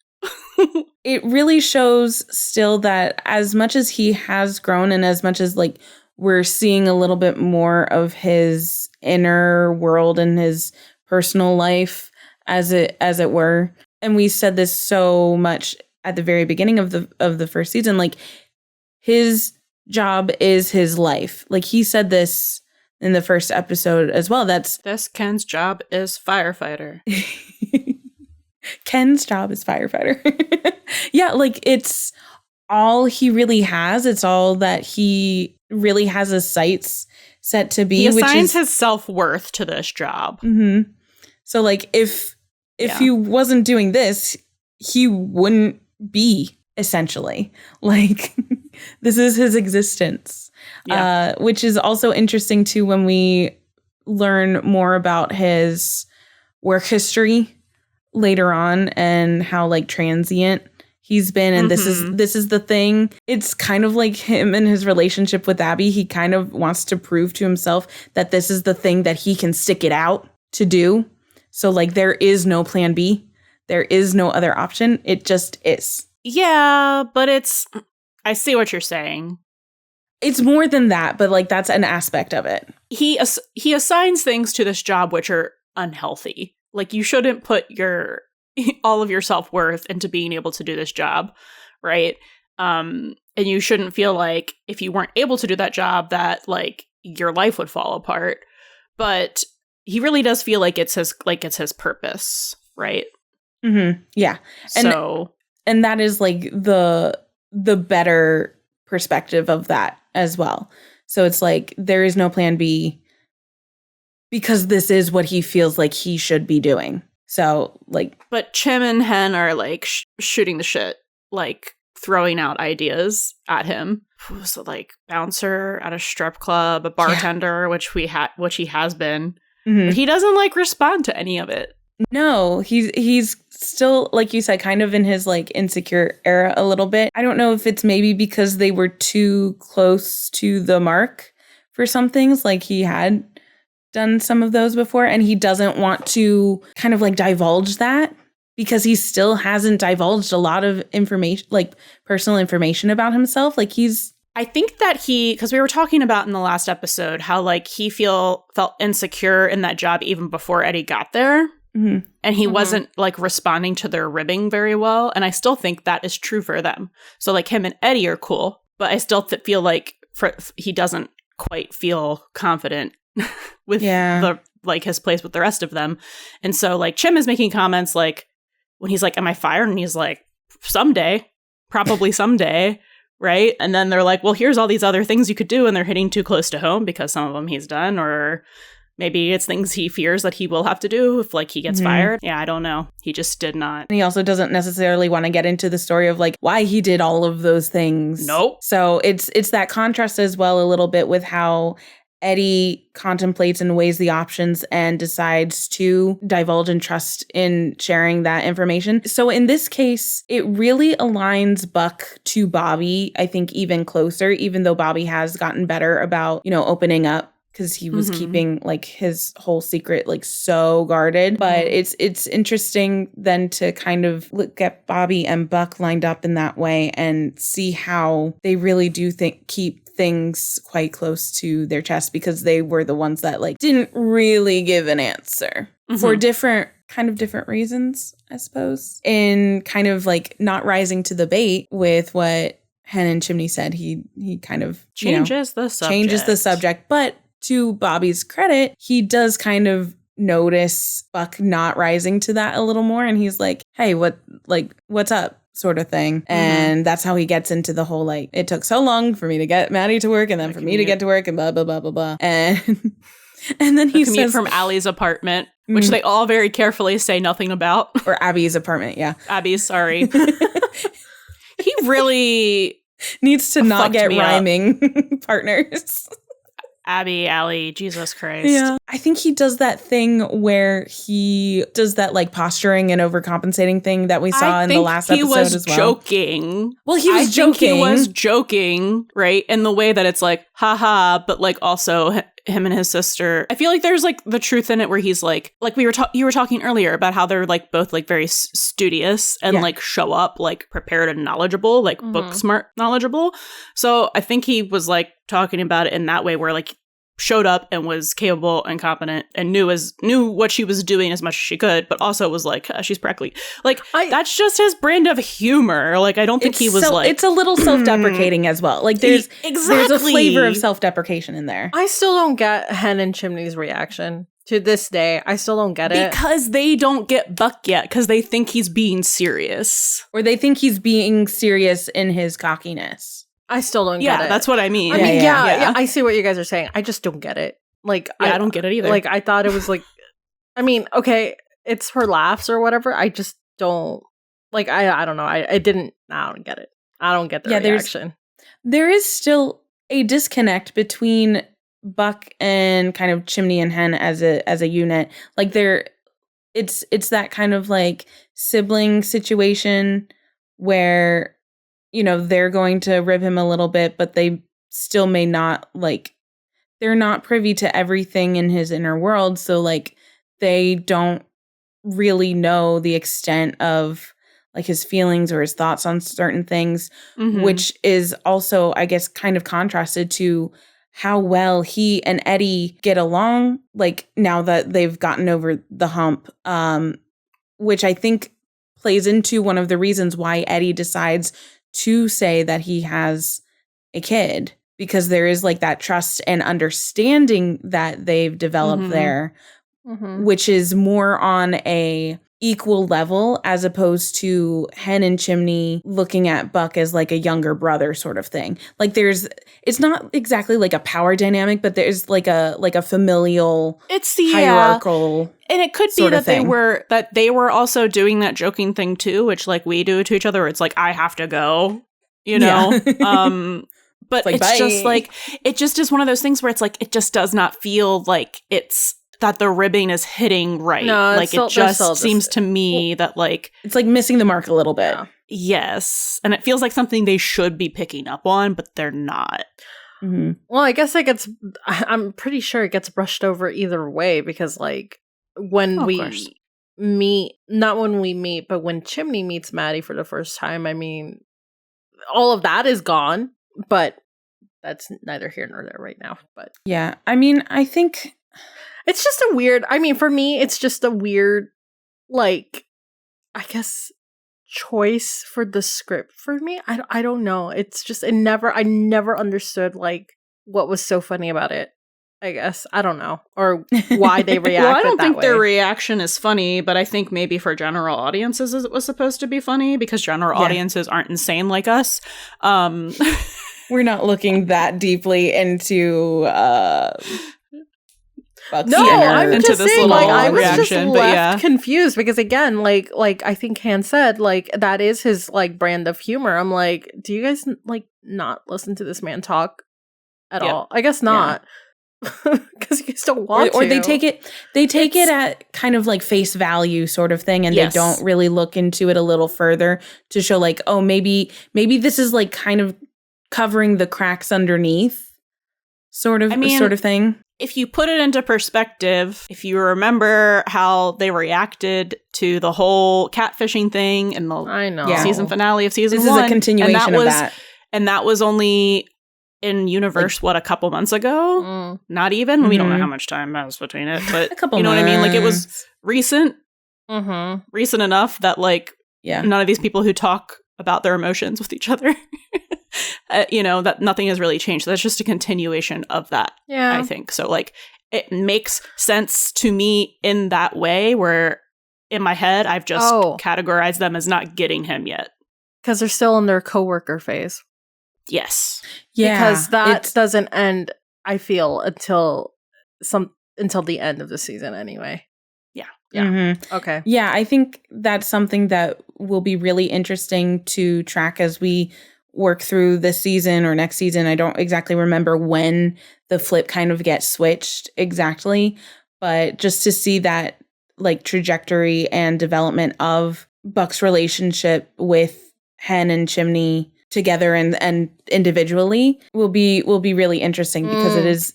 It really shows still that as much as he has grown and as much as like we're seeing a little bit more of his inner world and his personal life as it were. And we said this so much at the very beginning of the first season, like his job is his life. Like he said this in the first episode as well. This Ken's job is firefighter. Ken's job is firefighter. Yeah, like it's all he really has. It's all that he really has his sights set to be. He assigns his self-worth to this job. Mm-hmm. So like if he wasn't doing this, he wouldn't be, essentially. Like this is his existence. Yeah. Which is also interesting too when we learn more about his work history later on and how like transient he's been, and this is the thing. It's kind of like him and his relationship with Abby. He kind of wants to prove to himself that this is the thing that he can stick it out to do. So like there is no plan B. There is no other option. It just is. Yeah, but I see what you're saying. It's more than that, but like that's an aspect of it. He assigns things to this job which are unhealthy. Like you shouldn't put all of your self-worth into being able to do this job, right? And you shouldn't feel like if you weren't able to do that job that like your life would fall apart. But he really does feel like it's his purpose, right? Mm-hmm. Yeah. And that is like the better perspective of that as well. So it's like there is no plan B because this is what he feels like he should be doing. So, like... But Chim and Hen are, like, shooting the shit. Like, throwing out ideas at him. So, like, bouncer at a strip club, a bartender, which he has been. Mm-hmm. But he doesn't, like, respond to any of it. No, he's still, like you said, kind of in his, like, insecure era a little bit. I don't know if it's maybe because they were too close to the mark for some things. Like, he had done some of those before, and he doesn't want to kind of like divulge that because he still hasn't divulged a lot of information, like personal information about himself. Like I think that because we were talking about in the last episode how like he felt insecure in that job even before Eddie got there. Mm-hmm. And he wasn't like responding to their ribbing very well. And I still think that is true for them. So like him and Eddie are cool, but I still feel like he doesn't quite feel confident with his place with the rest of them. And so like Chim is making comments like when he's like, am I fired? And he's like, someday, probably someday. Right. And then they're like, well, here's all these other things you could do. And they're hitting too close to home because some of them he's done, or maybe it's things he fears that he will have to do if like he gets fired. Yeah, I don't know. He just did not. And he also doesn't necessarily want to get into the story of like why he did all of those things. Nope. So it's that contrast as well a little bit with how Eddie contemplates and weighs the options and decides to divulge and trust in sharing that information. So in this case, it really aligns Buck to Bobby, I think, even closer, even though Bobby has gotten better about, opening up because he was keeping like his whole secret like so guarded. But it's interesting then to kind of look at Bobby and Buck lined up in that way and see how they really do keep things quite close to their chest, because they were the ones that like didn't really give an answer for different reasons, I suppose. In kind of like not rising to the bait with what Hen and Chimney said, he kind of changes the subject. But to Bobby's credit, he does kind of notice Buck not rising to that a little more, and he's like, hey, what's up? Sort of thing. And that's how he gets into the whole like, it took so long for me to get Maddie to work and then for me to get to work and blah blah blah blah blah. And then he says from Allie's apartment, which they all very carefully say nothing about. Or Abby's apartment, yeah. Abby's, sorry. He really needs to not get rhyming partners. Abby, Allie, Jesus Christ. Yeah. I think he does that thing where he does that like posturing and overcompensating thing that we saw in the last episode as well. Joking. Well, he was joking. He was joking, right? In the way that it's like, haha, but like also him and his sister. I feel like there's like the truth in it where he's like you were talking earlier about how they're like both like very studious and like show up like prepared and knowledgeable, like book smart knowledgeable. So I think he was like talking about it in that way where like showed up and was capable and competent and knew what she was doing as much as she could, but also was like, she's prickly. Like, that's just his brand of humor. Like, I don't think he was like... It's a little self-deprecating as well. Like, there's a flavor of self-deprecation in there. I still don't get Hen and Chimney's reaction. To this day, I still don't get it. Because they don't get Buck yet, because they think he's being serious. Or they think he's being serious in his cockiness. I still don't get it. Yeah, that's what I mean. Yeah, I see what you guys are saying. I just don't get it. Like, I don't get it either. Like, I thought it was like, I mean, okay, it's for laughs or whatever. I just don't, like, I don't know. I don't get it. I don't get the reaction. There is still a disconnect between Buck and kind of Chimney and Hen as a unit, like it's that kind of like sibling situation where, you know, they're going to rib him a little bit, but they still may not, like, they're not privy to everything in his inner world. So like they don't really know the extent of like his feelings or his thoughts on certain things, which is also, I guess, kind of contrasted to how well he and Eddie get along, like now that they've gotten over the hump, which I think plays into one of the reasons why Eddie decides to say that he has a kid, because there is like that trust and understanding that they've developed there, which is more on a equal level as opposed to Hen and Chimney looking at Buck as like a younger brother sort of thing. Like it's not exactly like a power dynamic, but there's like a familial, it's the hierarchical, and it could be that they were also doing that joking thing too, which like we do to each other, where it's like, I have to go, you know. But it's just like, it just is one of those things where it's like, it just does not feel like it's that the ribbing is hitting right. No, like it just seems to me that like it's like missing the mark a little bit. Yes. And it feels like something they should be picking up on, but they're not. Well, I guess I'm pretty sure it gets brushed over either way, because like when we meet, not when we meet, but when Chimney meets Maddie for the first time, I mean, all of that is gone, but that's neither here nor there right now. But yeah, I mean, I think it's just a weird, I mean, for me, it's just a weird, like, I guess, choice for the script for me. I don't know. It's just, I never understood, like, what was so funny about it, I guess. I don't know. Or why they reacted well, I don't think way. Their reaction is funny, but I think maybe for general audiences it was supposed to be funny, because general audiences aren't insane like us. We're not looking that deeply into I'm just saying, like, I was just left confused, because again, like I think Han said, like, that is his like brand of humor. I'm like, do you guys like not listen to this man talk at all? I guess not, because you guys don't want to. Or they take it at kind of like face value sort of thing, and they don't really look into it a little further to show like, oh, maybe this is like kind of covering the cracks underneath, sort of thing. If you put it into perspective, if you remember how they reacted to the whole catfishing thing in the season finale of season 1. This is a continuation of that. And that was only in universe, like, a couple months ago? Not even? We don't know how much time was between it, but a couple months. What I mean? Like, it was recent. Recent enough that, like, none of these people who talk about their emotions with each other, that nothing has really changed. That's just a continuation of that, I think. So, like, it makes sense to me in that way, where in my head, I've just categorized them as not getting him yet. Because they're still in their coworker phase. Yes. Yeah. Because that doesn't end, I feel, until the end of the season anyway. Yeah. Okay. Yeah, I think that's something that will be really interesting to track as we work through this season or next season. I don't exactly remember when the flip kind of gets switched exactly, but just to see that like trajectory and development of Buck's relationship with Hen and Chimney together and individually will be really interesting, because it is.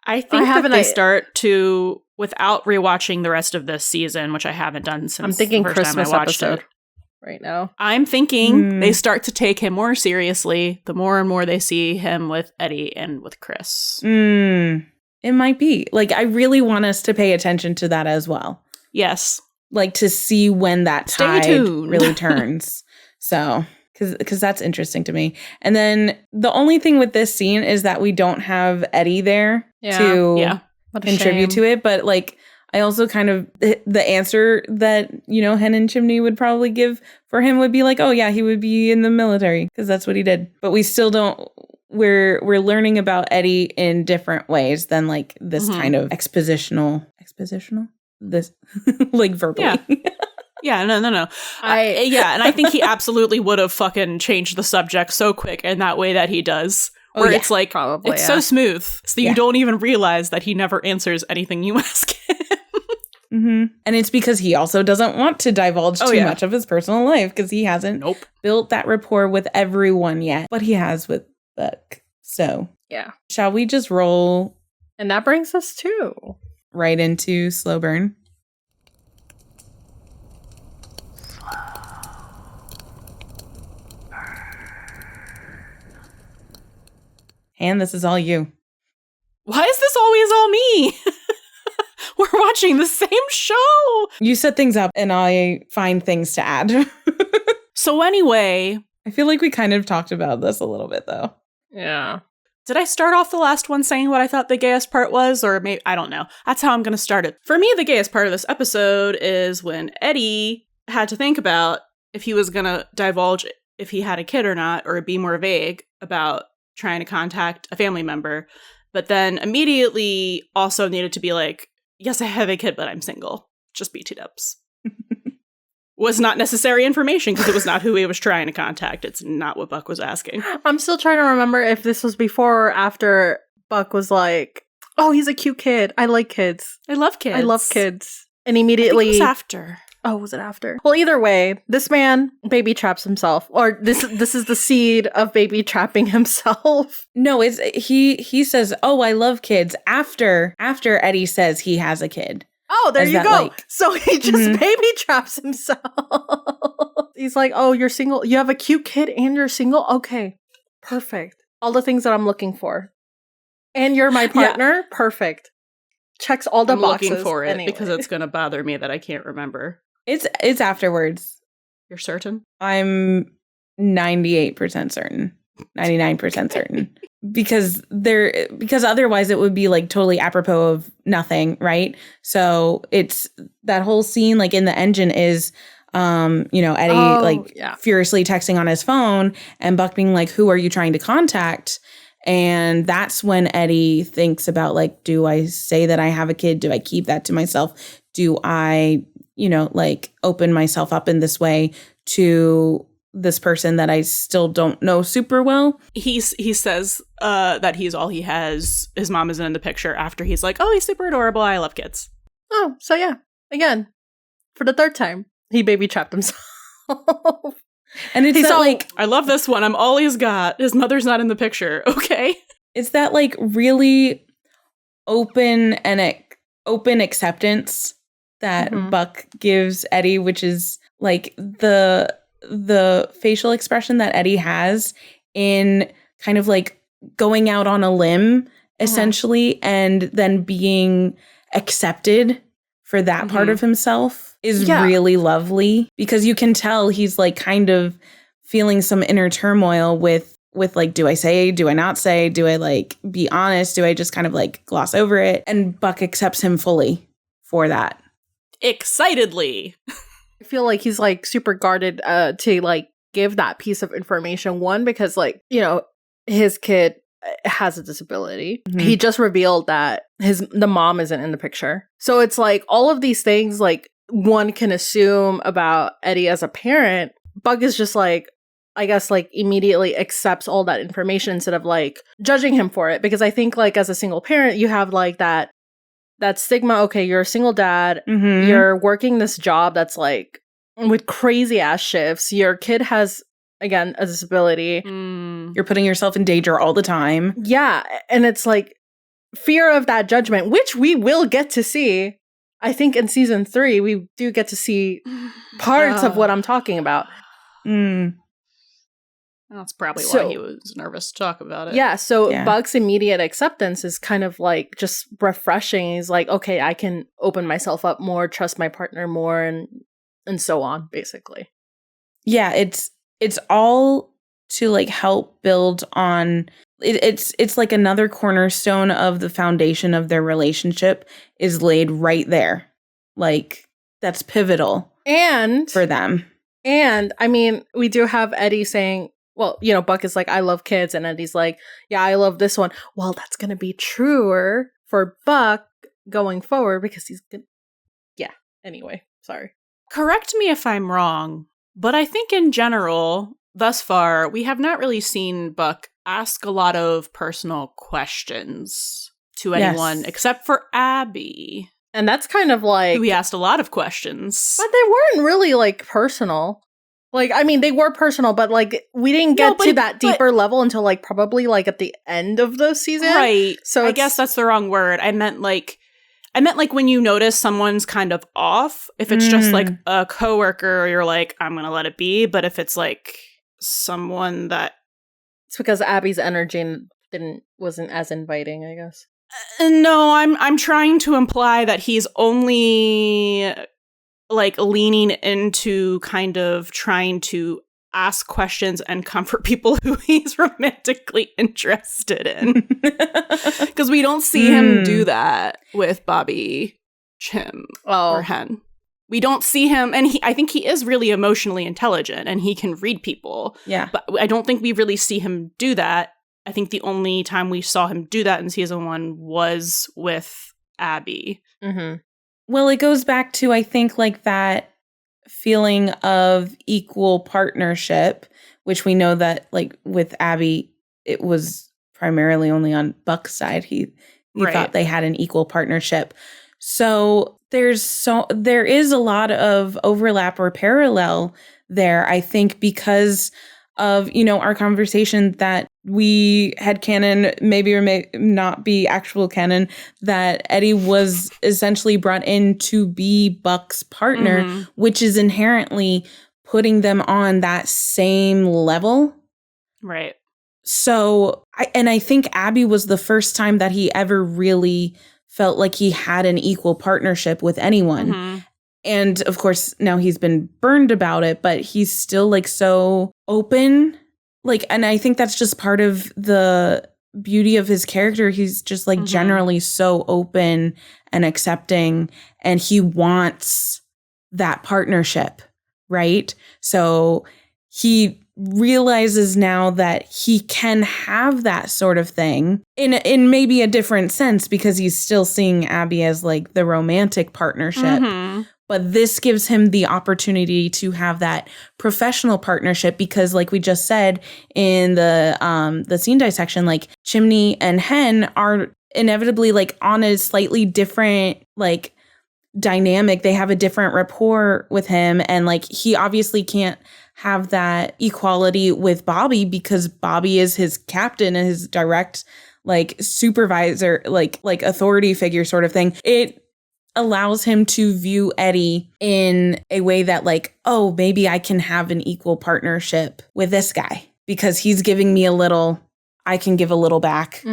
I think that they start to, without rewatching the rest of this season, which I haven't done since I'm thinking the first Christmas time I watched episode it right now. I'm thinking they start to take him more seriously the more and more they see him with Eddie and with Chris. It might be. Like, I really want us to pay attention to that as well. Yes. Like, to see when that tide really turns. So, because that's interesting to me. And then the only thing with this scene is that we don't have Eddie there to contribute to it. But, like, I also kind of, the answer that, Hen and Chimney would probably give for him would be like, oh, yeah, he would be in the military, because that's what he did. But we still don't, we're learning about Eddie in different ways than, like, this kind of expositional, this, like, verbally. Yeah, no. And I think he absolutely would have fucking changed the subject so quick in that way that he does, Where it's like, probably, it's so smooth, so you don't even realize that he never answers anything you ask him. Mm-hmm. And it's because he also doesn't want to divulge too much of his personal life because he hasn't built that rapport with everyone yet, but he has with Buck. So, shall we just roll? And that brings us to right into slow burn. And this is all you. Why is this always all me? We're watching the same show. You set things up and I find things to add. So anyway. I feel like we kind of talked about this a little bit though. Yeah. Did I start off the last one saying what I thought the gayest part was? Or maybe, I don't know. That's how I'm going to start it. For me, the gayest part of this episode is when Eddie had to think about if he was going to divulge if he had a kid or not, or be more vague about trying to contact a family member, but then immediately also needed to be like, yes, I have a kid, but I'm single. Just BT-dubs. Was not necessary information because it was not who he was trying to contact. It's not what Buck was asking. I'm still trying to remember if this was before or after Buck was like, oh, he's a cute kid. I like kids. I love kids. I love kids. And immediately... I think it was after. Oh, was it after? Well, either way, this man baby traps himself. Or this is the seed of baby trapping himself. No, it's he says, oh, I love kids after Eddie says he has a kid. Oh, there you go. So he just baby traps himself. He's like, oh, you're single. You have a cute kid and you're single? Okay, perfect. All the things that I'm looking for. And you're my partner? Yeah. Perfect. Checks all the boxes. I'm looking for it because it's going to bother me that I can't remember. It's afterwards. You're certain? I'm 98% certain. 99% certain. Because otherwise it would be like totally apropos of nothing, right? So it's that whole scene like in the engine is Eddie furiously texting on his phone and Buck being like, who are you trying to contact? And that's when Eddie thinks about like, do I say that I have a kid? Do I keep that to myself? Do I, open myself up in this way to this person that I still don't know super well? He says that he's all he has. His mom isn't in the picture after he's like, oh, he's super adorable. I love kids. Oh, so yeah. Again, for the third time, he baby trapped himself. And it's like, I love this one. I'm all he's got. His mother's not in the picture. Okay. It's that like really open acceptance that Buck gives Eddie, which is like the facial expression that Eddie has in kind of like going out on a limb, essentially, and then being accepted for that part of himself is really lovely, because you can tell he's like kind of feeling some inner turmoil with like, do I say, do I not say, do I like be honest, do I just kind of like gloss over it? And Buck accepts him fully for that. Excitedly. I feel like he's like super guarded to like give that piece of information. One, because like, his kid has a disability. He just revealed that the mom isn't in the picture. So it's like all of these things like one can assume about Eddie as a parent. Buck is just like, I guess like immediately accepts all that information instead of like judging him for it. Because I think like as a single parent, you have like that stigma. Okay, you're a single dad. You're working this job that's like with crazy ass shifts. Your kid has, again, a disability. You're putting yourself in danger all the time. Yeah. And it's like fear of that judgment, which we will get to see. I think in season 3, we do get to see parts of what I'm talking about. That's probably why he was nervous to talk about it. Yeah. So Buck's immediate acceptance is kind of like just refreshing. He's like, okay, I can open myself up more, trust my partner more, and so on, basically. Yeah, it's all to like help build on it's like another cornerstone of the foundation of their relationship is laid right there. Like that's pivotal and for them. And I mean, we do have Eddie saying, well, Buck is like, I love kids, and Eddie's like, yeah, I love this one. Well, that's going to be truer for Buck going forward because he's gonna anyway, sorry. Correct me if I'm wrong, but I think in general, thus far, we have not really seen Buck ask a lot of personal questions to anyone except for Abby. And that's kind of like... We asked a lot of questions. But they weren't really, like, personal. Like, I mean, they were personal, but, like, we didn't get to that deeper level until, like, probably, like, at the end of the season. Right. So I guess that's the wrong word. I meant, like, when you notice someone's kind of off, if it's just, like, a coworker, you're like, I'm going to let it be. But if it's, like, someone that... It's because Abby's energy wasn't as inviting, I guess. No, I'm trying to imply that he's only like leaning into kind of trying to ask questions and comfort people who he's romantically interested in. Because we don't see him do that with Bobby, Chim, or Hen. We don't see him, and I think he is really emotionally intelligent and he can read people. Yeah. But I don't think we really see him do that. I think the only time we saw him do that in season 1 was with Abby. Mm-hmm. Well, it goes back to, I think, like that feeling of equal partnership, which we know that, like, with Abby, it was primarily only on Buck's side. He thought they had an equal partnership. So there is a lot of overlap or parallel there, I think, because of, you know, our conversation that we had canon, maybe or may not be actual canon, that Eddie was essentially brought in to be Buck's partner, which is inherently putting them on that same level. Right. So, I think Abby was the first time that he ever really felt like he had an equal partnership with anyone. And of course, now he's been burned about it, but he's still like so open. Like, and I think that's just part of the beauty of his character. He's just like generally so open and accepting, and he wants that partnership, right? So he realizes now that he can have that sort of thing in maybe a different sense, because he's still seeing Abby as like the romantic partnership. But this gives him the opportunity to have that professional partnership, because like we just said in the scene dissection, like Chimney and Hen are inevitably like on a slightly different like dynamic. They have a different rapport with him, and like he obviously can't have that equality with Bobby because Bobby is his captain and his direct like supervisor, like authority figure sort of thing. It allows him to view Eddie in a way that like, oh, maybe I can have an equal partnership with this guy because he's giving me a little, I can give a little back.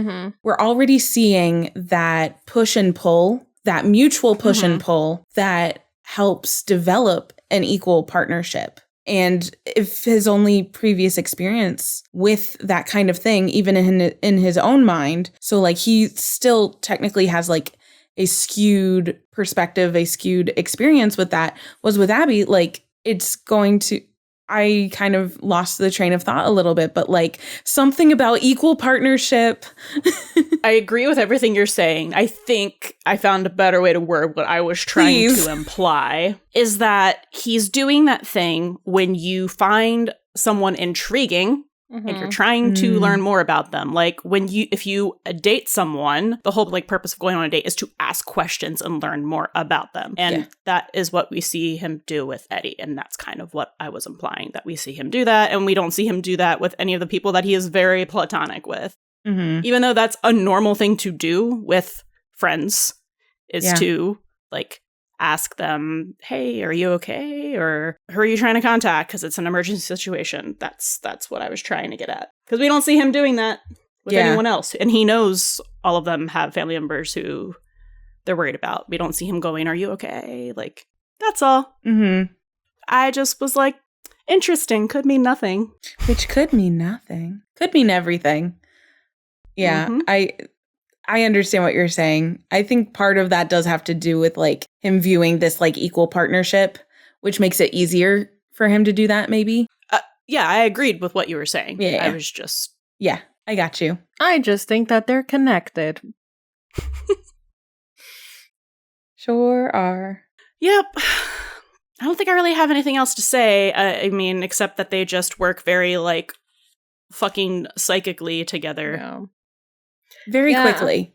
We're already seeing that push and pull, that mutual push and pull that helps develop an equal partnership. And if his only previous experience with that kind of thing, even in his own mind, so like he still technically has like a skewed perspective, a skewed experience with that, was with Abby, like it's going to, I kind of lost the train of thought a little bit, but like something about equal partnership. I agree with everything you're saying. I think I found a better way to word what I was trying to imply, is that he's doing that thing when you find someone intriguing and you're trying to learn more about them. Like if you date someone, the whole like purpose of going on a date is to ask questions and learn more about them. And that is what we see him do with Eddie. And that's kind of what I was implying, that we see him do that. And we don't see him do that with any of the people that he is very platonic with. Even though that's a normal thing to do with friends, is to like ask them, hey, are you okay? Or who are you trying to contact? Because it's an emergency situation. That's what I was trying to get at. Because we don't see him doing that with anyone else. And he knows all of them have family members who they're worried about. We don't see him going, are you okay? Like, that's all. I just was like, interesting. Could mean nothing. Which could mean nothing. Could mean everything. Yeah, I understand what you're saying. I think part of that does have to do with like him viewing this like equal partnership, which makes it easier for him to do that maybe. Yeah, I agreed with what you were saying. Yeah. I was just... Yeah, I got you. I just think that they're connected. Sure are. Yep. I don't think I really have anything else to say. I mean, except that they just work very like fucking psychically together. Yeah. Very quickly.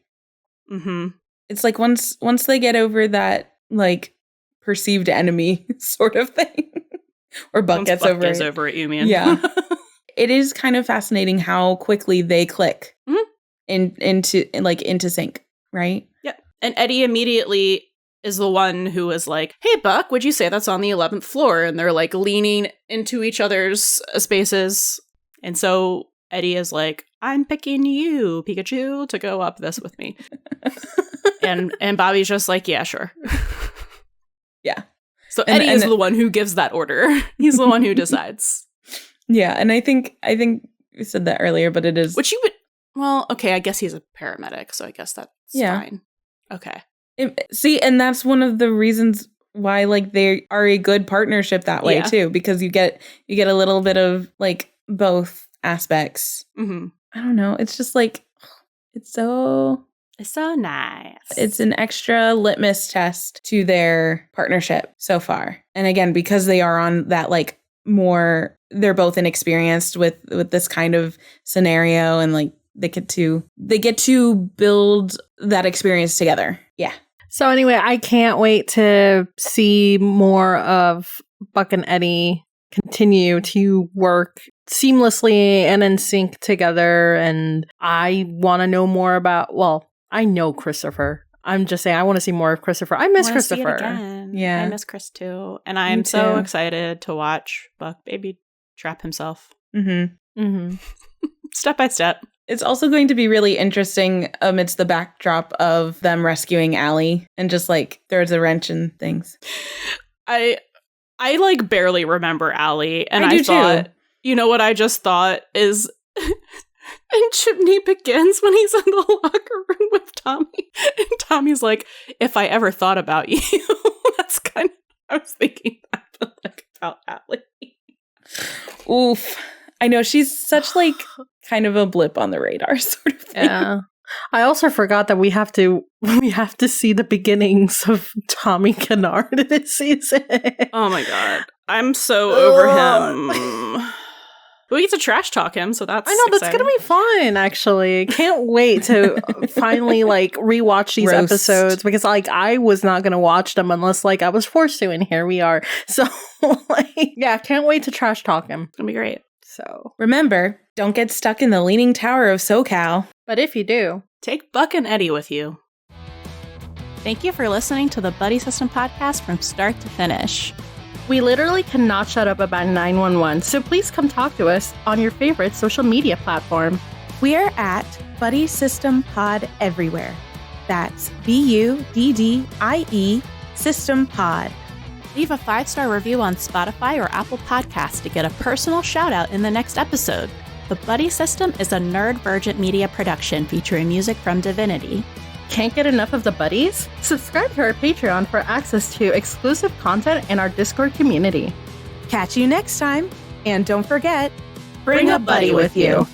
Mm-hmm. It's like once they get over that, like, perceived enemy sort of thing. Or Buck gets over it, you mean? Yeah. It is kind of fascinating how quickly they click into sync, right? Yep. And Eddie immediately is the one who is like, hey, Buck, would you say that's on the 11th floor? And they're like leaning into each other's spaces. And so Eddie is like, I'm picking you, Pikachu, to go up this with me. and Bobby's just like, yeah, sure. Yeah. So Eddie is the one who gives that order. He's the one who decides. Yeah, and I think we said that earlier, but it is... Which you would... Well, okay, I guess he's a paramedic, so I guess that's fine. Okay. See, and that's one of the reasons why, like, they are a good partnership that way, too, because you get a little bit of, like, both aspects. Mm-hmm. I don't know. It's just, like, it's so nice. It's an extra litmus test to their partnership so far. And again, because they are on that, like, more... They're both inexperienced with this kind of scenario, and, like, they get to build that experience together. Yeah. So anyway, I can't wait to see more of Buck and Eddie continue to work seamlessly and in sync together. And I want to know more about, well, I know Christopher. I'm just saying I want to see more of Christopher. I miss Christopher. Yeah. I miss Chris too. And I'm so excited to watch Buck baby trap himself. Mm-hmm. Mm-hmm. Step by step. It's also going to be really interesting amidst the backdrop of them rescuing Allie and just, like, there's a wrench and things. I like barely remember Allie, and I do thought, too. You know what I just thought is, and Chimney begins when he's in the locker room with Tommy, and Tommy's like, if I ever thought about you. That's kind of, I was thinking that, like, about Allie. Oof. I know, she's such, like, kind of a blip on the radar sort of thing. Yeah. I also forgot that we have to see the beginnings of Tommy Kennard this season. Oh my god. I'm so over him. We get to trash talk him, so that's that's gonna be fun, actually. Can't wait to finally, like, rewatch these episodes, because, like, I was not gonna watch them unless, like, I was forced to, and here we are. So, like, yeah, can't wait to trash talk him. It's gonna be great. So remember, don't get stuck in the Leaning Tower of SoCal. But if you do, take Buck and Eddie with you. Thank you for listening to the Buddy System podcast from start to finish. We literally cannot shut up about 911, so please come talk to us on your favorite social media platform. We are at Buddy System Pod everywhere. That's BUDDIE System Pod. Leave a 5-star review on Spotify or Apple Podcasts to get a personal shout out in the next episode. The Buddy System is a Nerdvergent media production featuring music from Divinity. Can't get enough of the buddies? Subscribe to our Patreon for access to exclusive content and our Discord community. Catch you next time. And don't forget, bring a buddy with you.